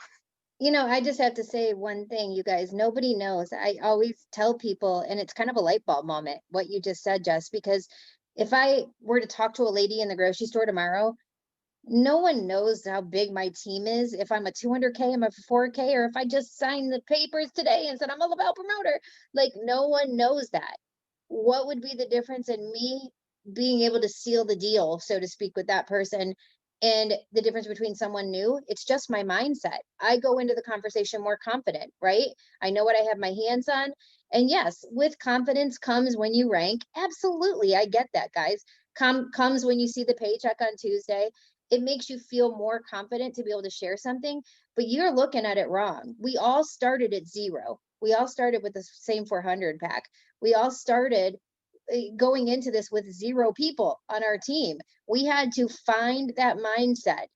I just have to say one thing, you guys, nobody knows. I always tell people, and it's kind of a light bulb moment, what you just said, Jess, because if I were to talk to a lady in the grocery store tomorrow, no one knows how big my team is. If I'm a 200K, I'm a 4K, or if I just signed the papers today and said I'm a Lavelle promoter, like, no one knows that. What would be the difference in me being able to seal the deal, so to speak, with that person? And the difference between someone new, it's just my mindset. I go into the conversation more confident, right? I know what I have my hands on. And yes, with confidence comes when you rank. Absolutely. I get that, guys. Comes when you see the paycheck on Tuesday. It makes you feel more confident to be able to share something, but you're looking at it wrong. We all started at 0. We all started with the same 400 pack. We all started going into this with 0 people on our team. We had to find that mindset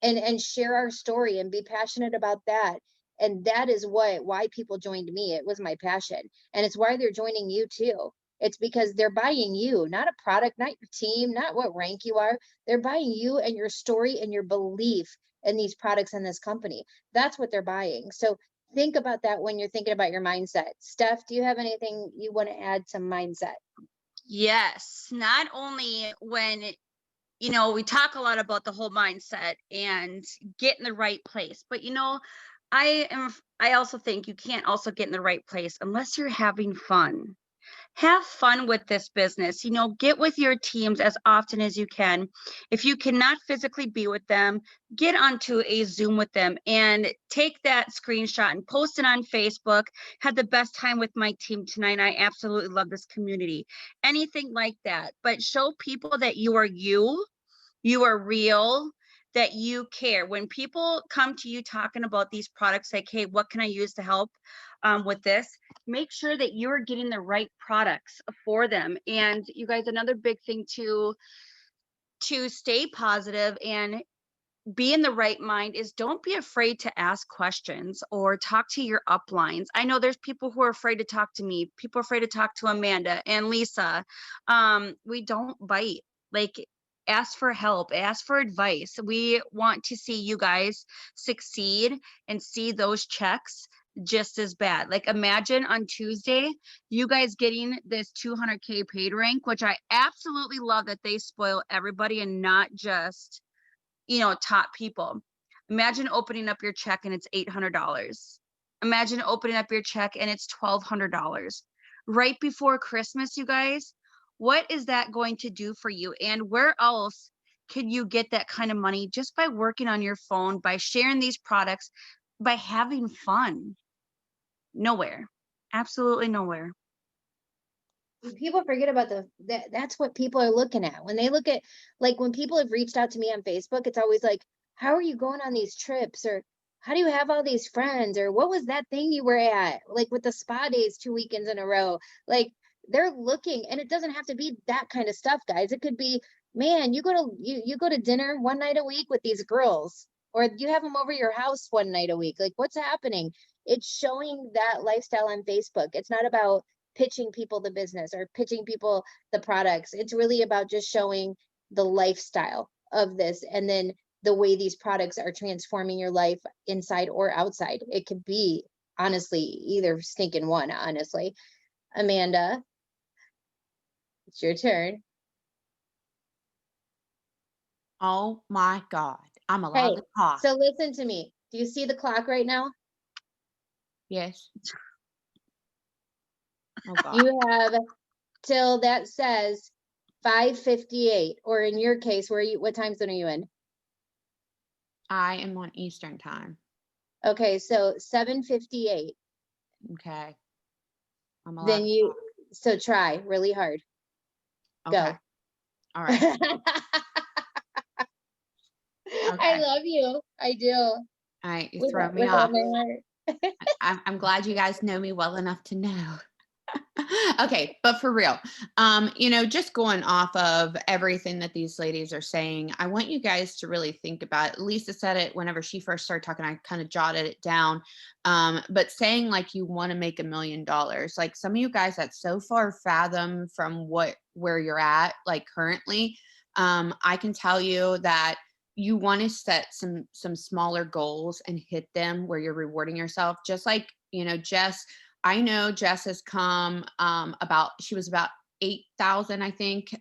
and share our story and be passionate about that. And that is why people joined me. It was my passion. And it's why they're joining you too. It's because they're buying you, not a product, not your team, not what rank you are. They're buying you and your story and your belief in these products and this company. That's what they're buying. So think about that when you're thinking about your mindset. Steph, do you have anything you want to add to mindset? Yes, not only when we talk a lot about the whole mindset and get in the right place, but I also think you can't also get in the right place unless you're having fun. Have fun with this business. Get with your teams as often as you can. If you cannot physically be with them, get onto a Zoom with them and take that screenshot and post it on Facebook. Had the best time with my team tonight. I absolutely love this community. Anything like that. But show people that you are real, that you care. When people come to you talking about these products, like, hey, what can I use to help with this? Make sure that you're getting the right products for them. And you guys, another big thing to stay positive and be in the right mind is don't be afraid to ask questions or talk to your uplines. I know there's people who are afraid to talk to me, people are afraid to talk to Amanda and Lisa. We don't bite. Like, ask for help, ask for advice. We want to see you guys succeed and see those checks just as bad. Like imagine on Tuesday, you guys getting this 200K paid rank, which I absolutely love that they spoil everybody and not just, top people. Imagine opening up your check and it's $800. Imagine opening up your check and it's $1,200 right before Christmas, you guys. What is that going to do for you? And where else can you get that kind of money? Just by working on your phone, by sharing these products, by having fun. Nowhere. Absolutely nowhere. People forget about that's what people are looking at. When they look at, like when people have reached out to me on Facebook, it's always like, how are you going on these trips? Or how do you have all these friends? Or what was that thing you were at? Like with the spa days 2 weekends in a row. Like they're looking, and it doesn't have to be that kind of stuff, guys. It could be, man, you go to dinner one night a week with these girls, or you have them over your house one night a week. Like what's happening? It's showing that lifestyle on Facebook. It's not about pitching people the business or pitching people the products. It's really about just showing the lifestyle of this, and then the way these products are transforming your life inside or outside. It could be honestly either stinking one, honestly. Amanda, it's your turn. Oh my God. I'm allowed Hey, to talk. so listen to me. Do you see the clock right now? Yes. Oh God. You have till that says 5:58, or in your case, what time zone are you in? I am on Eastern time. Okay, so 7:58. Okay. I'm allowed Then to you, talk. so try really hard. Okay. Go. All right. I Okay. love you. I do. All right. You With throw me all off. my heart. I'm glad you guys know me well enough to know. Okay, but for real, just going off of everything that these ladies are saying, I want you guys to really think about, Lisa said it whenever she first started talking, I kind of jotted it down. But saying like you want to make $1 million, like some of you guys that's so far fathom from where you're at, like currently, I can tell you that you want to set some smaller goals and hit them where you're rewarding yourself. Just like, Jess, I know Jess has come she was about 8,000, I think,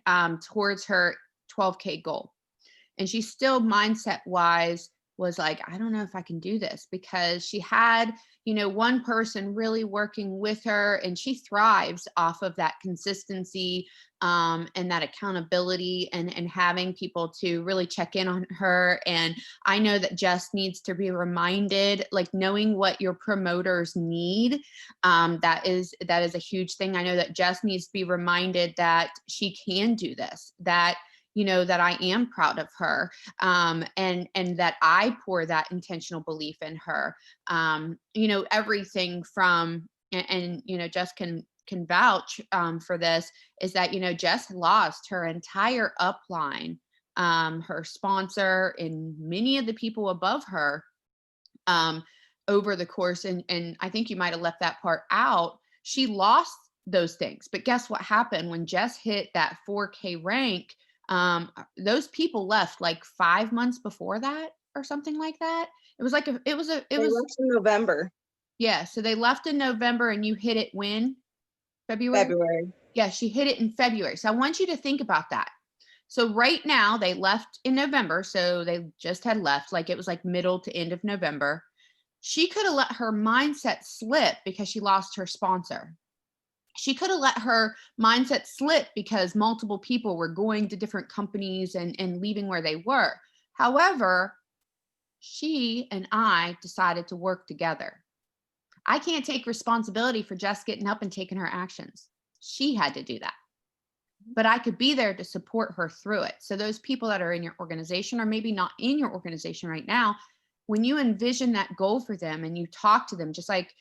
towards her 12K goal. And she still mindset wise was like, I don't know if I can do this, because she had, one person really working with her, and she thrives off of that consistency and that accountability and having people to really check in on her. And I know that Jess needs to be reminded, like knowing what your promoters need. That is a huge thing. I know that Jess needs to be reminded that she can do this, that that I am proud of her, and that I pour that intentional belief in her. Everything from, and Jess can vouch for this, is that, Jess lost her entire upline, her sponsor, and many of the people above her over the course. And I think you might have left that part out. She lost those things. But guess what happened when Jess hit that 4K rank? Those people left like 5 months before that or something like that. It was like it was They left in November. yeah. So they left in November, and you hit it when? February? Yeah, she hit it in February. So I want you to think about that. So right now they left in November. So they just had left, like it was like middle to end of November. She could have let her mindset slip because she lost her sponsor. She could have let her mindset slip because multiple people were going to different companies and leaving where they were. However, she and I decided to work together. I can't take responsibility for just getting up and taking her actions. She had to do that. But I could be there to support her through it. So those people that are in your organization, or maybe not in your organization right now, when you envision that goal for them and you talk to them, just like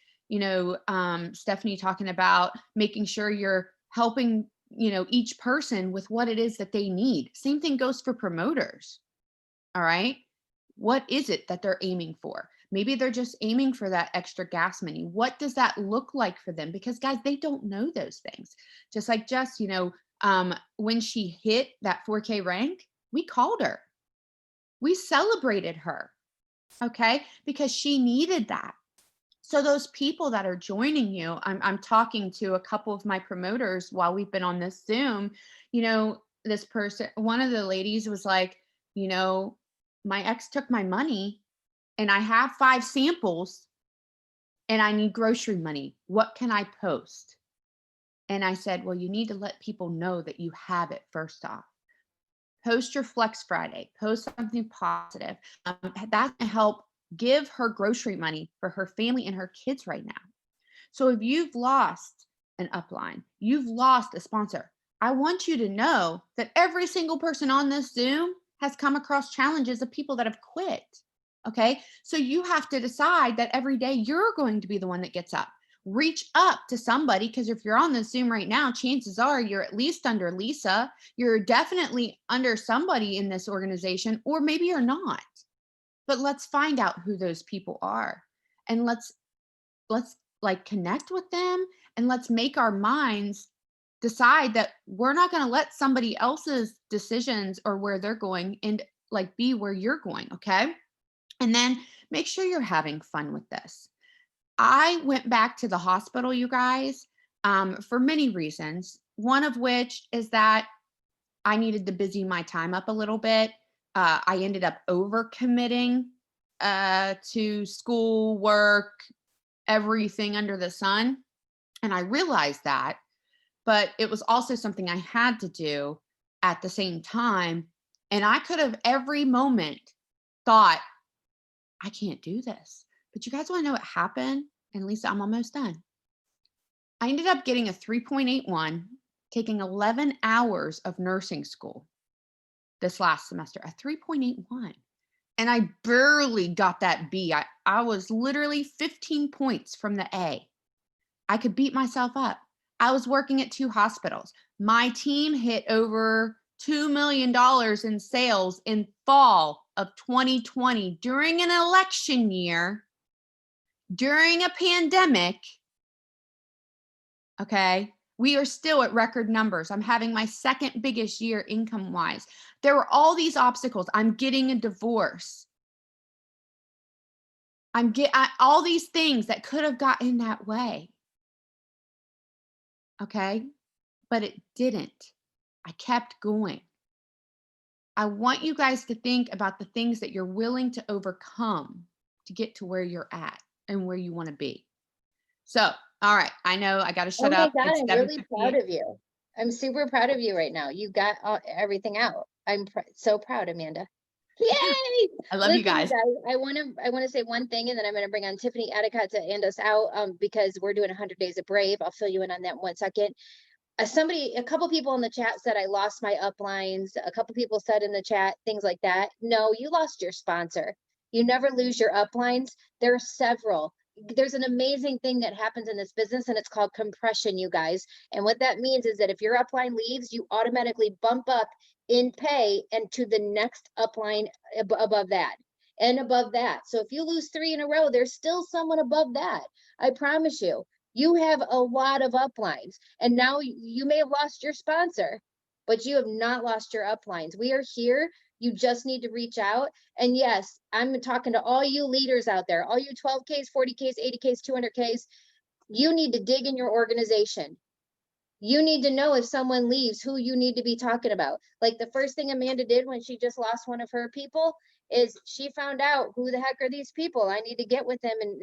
Stephanie talking about making sure you're helping, each person with what it is that they need. Same thing goes for promoters. All right. What is it that they're aiming for? Maybe they're just aiming for that extra gas money. What does that look like for them? Because guys, they don't know those things. Just like Jess, when she hit that 4K rank, We called her. We celebrated her, okay? Because she needed that. So those people that are joining you, I'm talking to a couple of my promoters while we've been on this Zoom. You know, this person, one of the ladies was like, you know, my ex took my money and I have 5 samples and I need grocery money. What can I post? And I said, well, you need to let people know that you have it first off. Post your Flex Friday, post something positive. That's going to help give her grocery money for her family and her kids right now. So if you've lost an upline, you've lost a sponsor, I want you to know that every single person on this Zoom has come across challenges of people that have quit. Okay. So you have to decide that every day you're going to be the one that gets up. Reach up to somebody, because if you're on the Zoom right now, chances are you're at least under Lisa. You're definitely under somebody in this organization, or maybe you're not. But let's find out who those people are, and let's like connect with them, and let's make our minds decide that we're not going to let somebody else's decisions or where they're going and like be where you're going. Okay. And then make sure you're having fun with this. I went back to the hospital, you guys, for many reasons. One of which is that I needed to busy my time up a little bit. I ended up overcommitting to school, work, everything under the sun. And I realized that, but it was also something I had to do at the same time. And I could have every moment thought, I can't do this. But you guys want to know what happened? And Lisa, I'm almost done. I ended up getting a 3.81, taking 11 hours of nursing school this last semester, a 3.81. And I barely got that B. I was literally 15 points from the A. I could beat myself up. I was working at 2 hospitals. My team hit over $2 million in sales in fall of 2020 during an election year, during a pandemic. Okay. We are still at record numbers. I'm having my second biggest year income wise. There were all these obstacles. I'm getting a divorce. All these things that could have gotten that way. Okay. But it didn't. I kept going. I want you guys to think about the things that you're willing to overcome to get to where you're at and where you want to be. So, all right. I know I got to shut up. Oh my God, It's I'm really 7:58. proud of you. I'm super proud of you right now. You got everything out. I'm so proud, Amanda. Yay! I love you guys. I want to say one thing, and then I'm going to bring on Tiffany Attica to end us out because we're doing 100 Days of Brave. I'll fill you in on that in 1 second. A couple people in the chat said I lost my uplines. A couple people said in the chat things like that. No, you lost your sponsor. You never lose your uplines. There are several. There's an amazing thing that happens in this business, and it's called compression, you guys. And what that means is that if your upline leaves, you automatically bump up in pay and to the next upline above that and above that. So if you lose 3 in a row, there's still someone above that. I promise you. You have a lot of uplines, and now you may have lost your sponsor, but you have not lost your uplines. We are here. You just need to reach out. And yes, I'm talking to all you leaders out there, all you 12Ks, 40Ks, 80Ks, 200Ks. You need to dig in your organization. You need to know if someone leaves who you need to be talking about. Like the first thing Amanda did when she just lost one of her people is she found out who the heck are these people. I need to get with them, and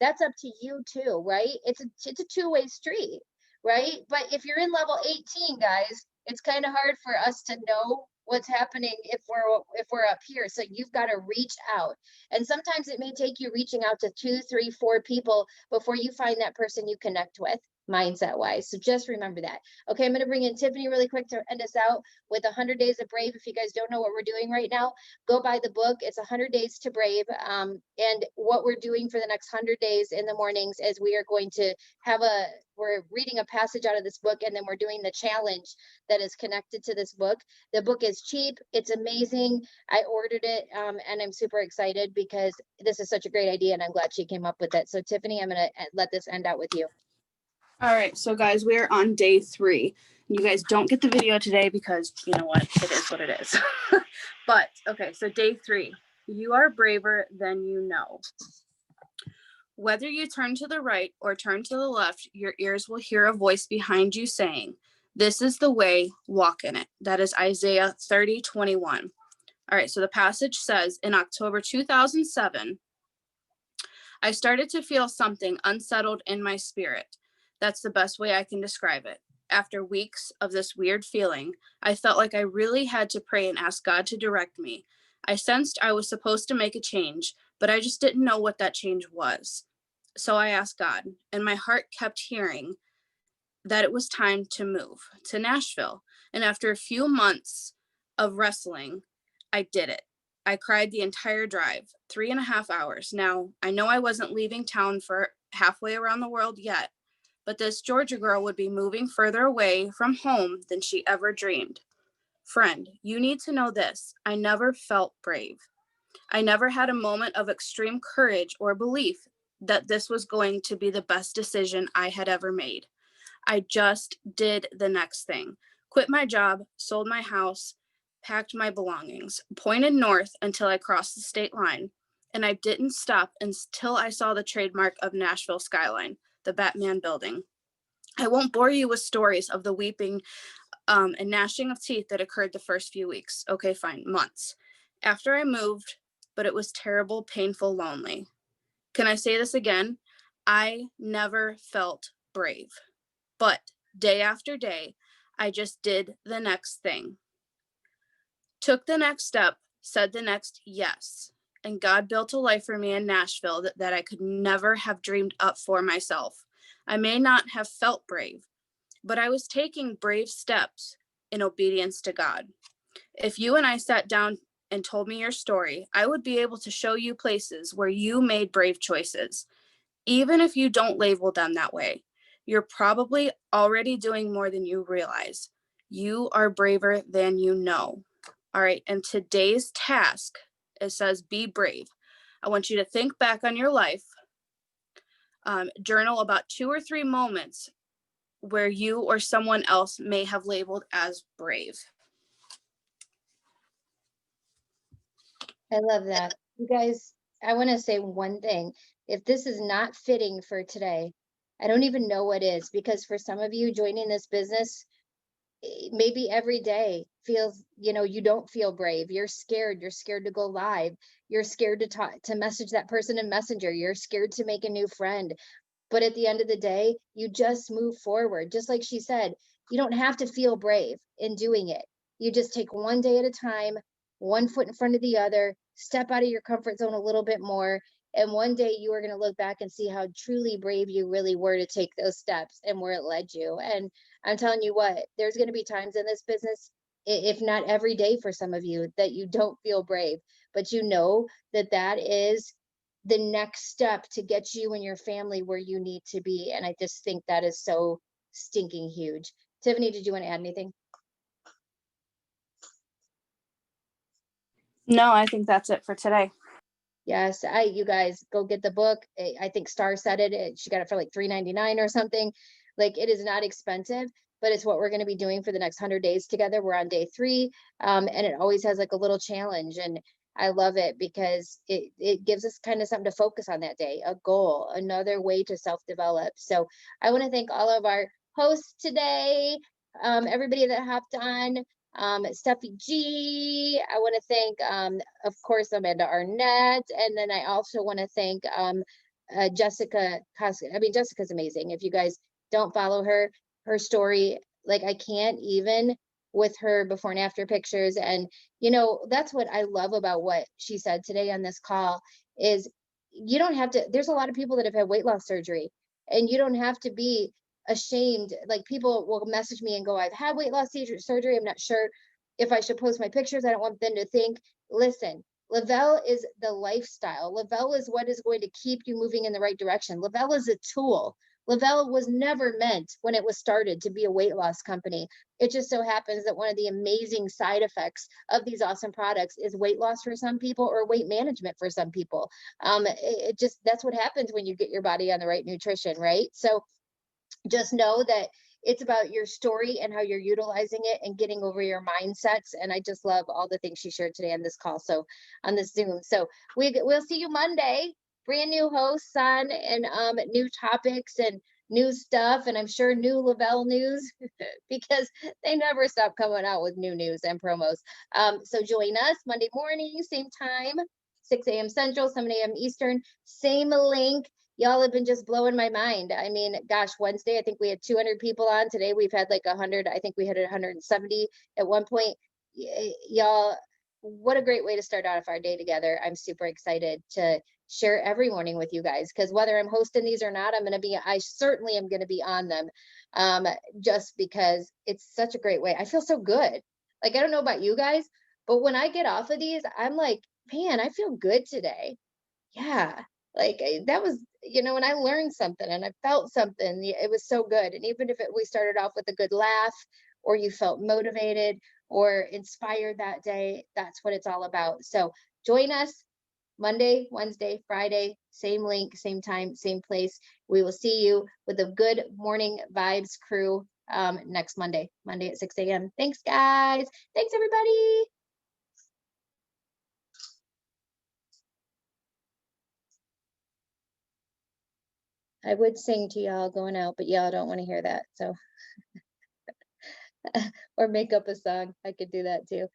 that's up to you too, right? It's a two-way street, right? But if you're in level 18, guys, it's kind of hard for us to know what's happening if we're up here. So you've got to reach out, and sometimes it may take you reaching out to 2, 3, 4 people before you find that person you connect with, mindset wise. So just remember that. Okay, I'm going to bring in Tiffany really quick to end us out with 100 Days of Brave. If you guys don't know what we're doing right now, go buy the book. It's 100 Days to Brave. And what we're doing for the next 100 days in the mornings is we are going to we're reading a passage out of this book, and then we're doing the challenge that is connected to this book. The book is cheap. It's amazing. I ordered it, and I'm super excited because this is such a great idea, and I'm glad she came up with it. So Tiffany, I'm going to let this end out with you. All right, so guys, we're on day 3. You guys don't get the video today because you know what? It is what it is. But okay, so day 3. You are braver than you know. Whether you turn to the right or turn to the left, your ears will hear a voice behind you saying, "This is the way, walk in it." That is Isaiah 30:21. All right, so the passage says, in October 2007, I started to feel something unsettled in my spirit. That's the best way I can describe it. After weeks of this weird feeling, I felt like I really had to pray and ask God to direct me. I sensed I was supposed to make a change, but I just didn't know what that change was. So I asked God, and my heart kept hearing that it was time to move to Nashville. And after a few months of wrestling, I did it. I cried the entire drive, 3.5 hours. Now, I know I wasn't leaving town for halfway around the world yet, but this Georgia girl would be moving further away from home than she ever dreamed. Friend, you need to know this. I never felt brave. I never had a moment of extreme courage or belief that this was going to be the best decision I had ever made. I just did the next thing. Quit my job, sold my house, packed my belongings, pointed north until I crossed the state line, and I didn't stop until I saw the trademark of Nashville skyline, the Batman building. I won't bore you with stories of the weeping and gnashing of teeth that occurred the first few weeks. Okay, fine, months. After I moved, but it was terrible, painful, lonely. Can I say this again? I never felt brave. But day after day, I just did the next thing. Took the next step, said the next yes. And God built a life for me in Nashville that I could never have dreamed up for myself. I may not have felt brave, but I was taking brave steps in obedience to God. If you and I sat down and told me your story, I would be able to show you places where you made brave choices. Even if you don't label them that way, you're probably already doing more than you realize. You are braver than you know. All right, and today's task, it says be brave. I want you to think back on your life, journal about 2 or 3 moments where you or someone else may have labeled as brave. I love that. You guys, I want to say one thing. If this is not fitting for today, I don't even know what is, because for some of you joining this business, maybe every day feels, you don't feel brave. You're scared. You're scared to go live. You're scared to talk, to message that person in Messenger. You're scared to make a new friend. But at the end of the day, you just move forward. Just like she said, you don't have to feel brave in doing it. You just take one day at a time, one foot in front of the other, step out of your comfort zone a little bit more. And one day you are going to look back and see how truly brave you really were to take those steps and where it led you. And I'm telling you what, there's going to be times in this business, if not every day for some of you, that you don't feel brave, but you know that that is the next step to get you and your family where you need to be. And I just think that is so stinking huge. Tiffany, did you want to add anything? No, I think that's it for today. Yes, you guys go get the book. I think Star said it. She got it for like $3.99 or something. Like, it is not expensive, but it's what we're going to be doing for the next 100 days together. We're on day 3, and it always has like a little challenge, and I love it because it gives us kind of something to focus on that day, a goal, another way to self-develop. So I want to thank all of our hosts today, everybody that hopped on. Steffi G. I want to thank, of course, Amanda Arnett. And then I also want to thank Jessica. I mean, Jessica's amazing. If you guys don't follow her story, like, I can't even with her before and after pictures. And, that's what I love about what she said today on this call is you don't have to, there's a lot of people that have had weight loss surgery, and you don't have to be ashamed. Like, people will message me and go, I've had weight loss surgery. I'm not sure if I should post my pictures. I don't want them to think. Listen, Lavelle is the lifestyle. Lavelle is what is going to keep you moving in the right direction. Lavelle is a tool. Lavelle was never meant, when it was started, to be a weight loss company. It just so happens that one of the amazing side effects of these awesome products is weight loss for some people, or weight management for some people. It just, that's what happens when you get your body on the right nutrition, right? So just know that it's about your story and how you're utilizing it and getting over your mindsets. And I just love all the things she shared today on this call. So on this Zoom. So we'll see you Monday. Brand new hosts on and new topics and new stuff. And I'm sure new Lavelle news because they never stop coming out with new news and promos. So join us Monday morning, same time, 6 a.m. Central, 7 a.m. Eastern, same link. Y'all have been just blowing my mind. I mean, gosh, Wednesday, I think we had 200 people on. Today, we've had like 100. I think we had 170 at one point. Y'all, what a great way to start off our day together. I'm super excited to share every morning with you guys, because whether I'm hosting these or not, I certainly am going to be on them, just because it's such a great way. I feel so good. Like, I don't know about you guys, but when I get off of these, I'm like, man, I feel good today. Yeah. Like that was, when I learned something and I felt something, it was so good. And even if we started off with a good laugh, or you felt motivated or inspired that day, that's what it's all about. So join us Monday, Wednesday, Friday, same link, same time, same place. We will see you with the Good Morning Vibes crew next Monday at 6 a.m. Thanks, guys. Thanks, everybody. I would sing to y'all going out, but y'all don't want to hear that. So, or make up a song. I could do that too.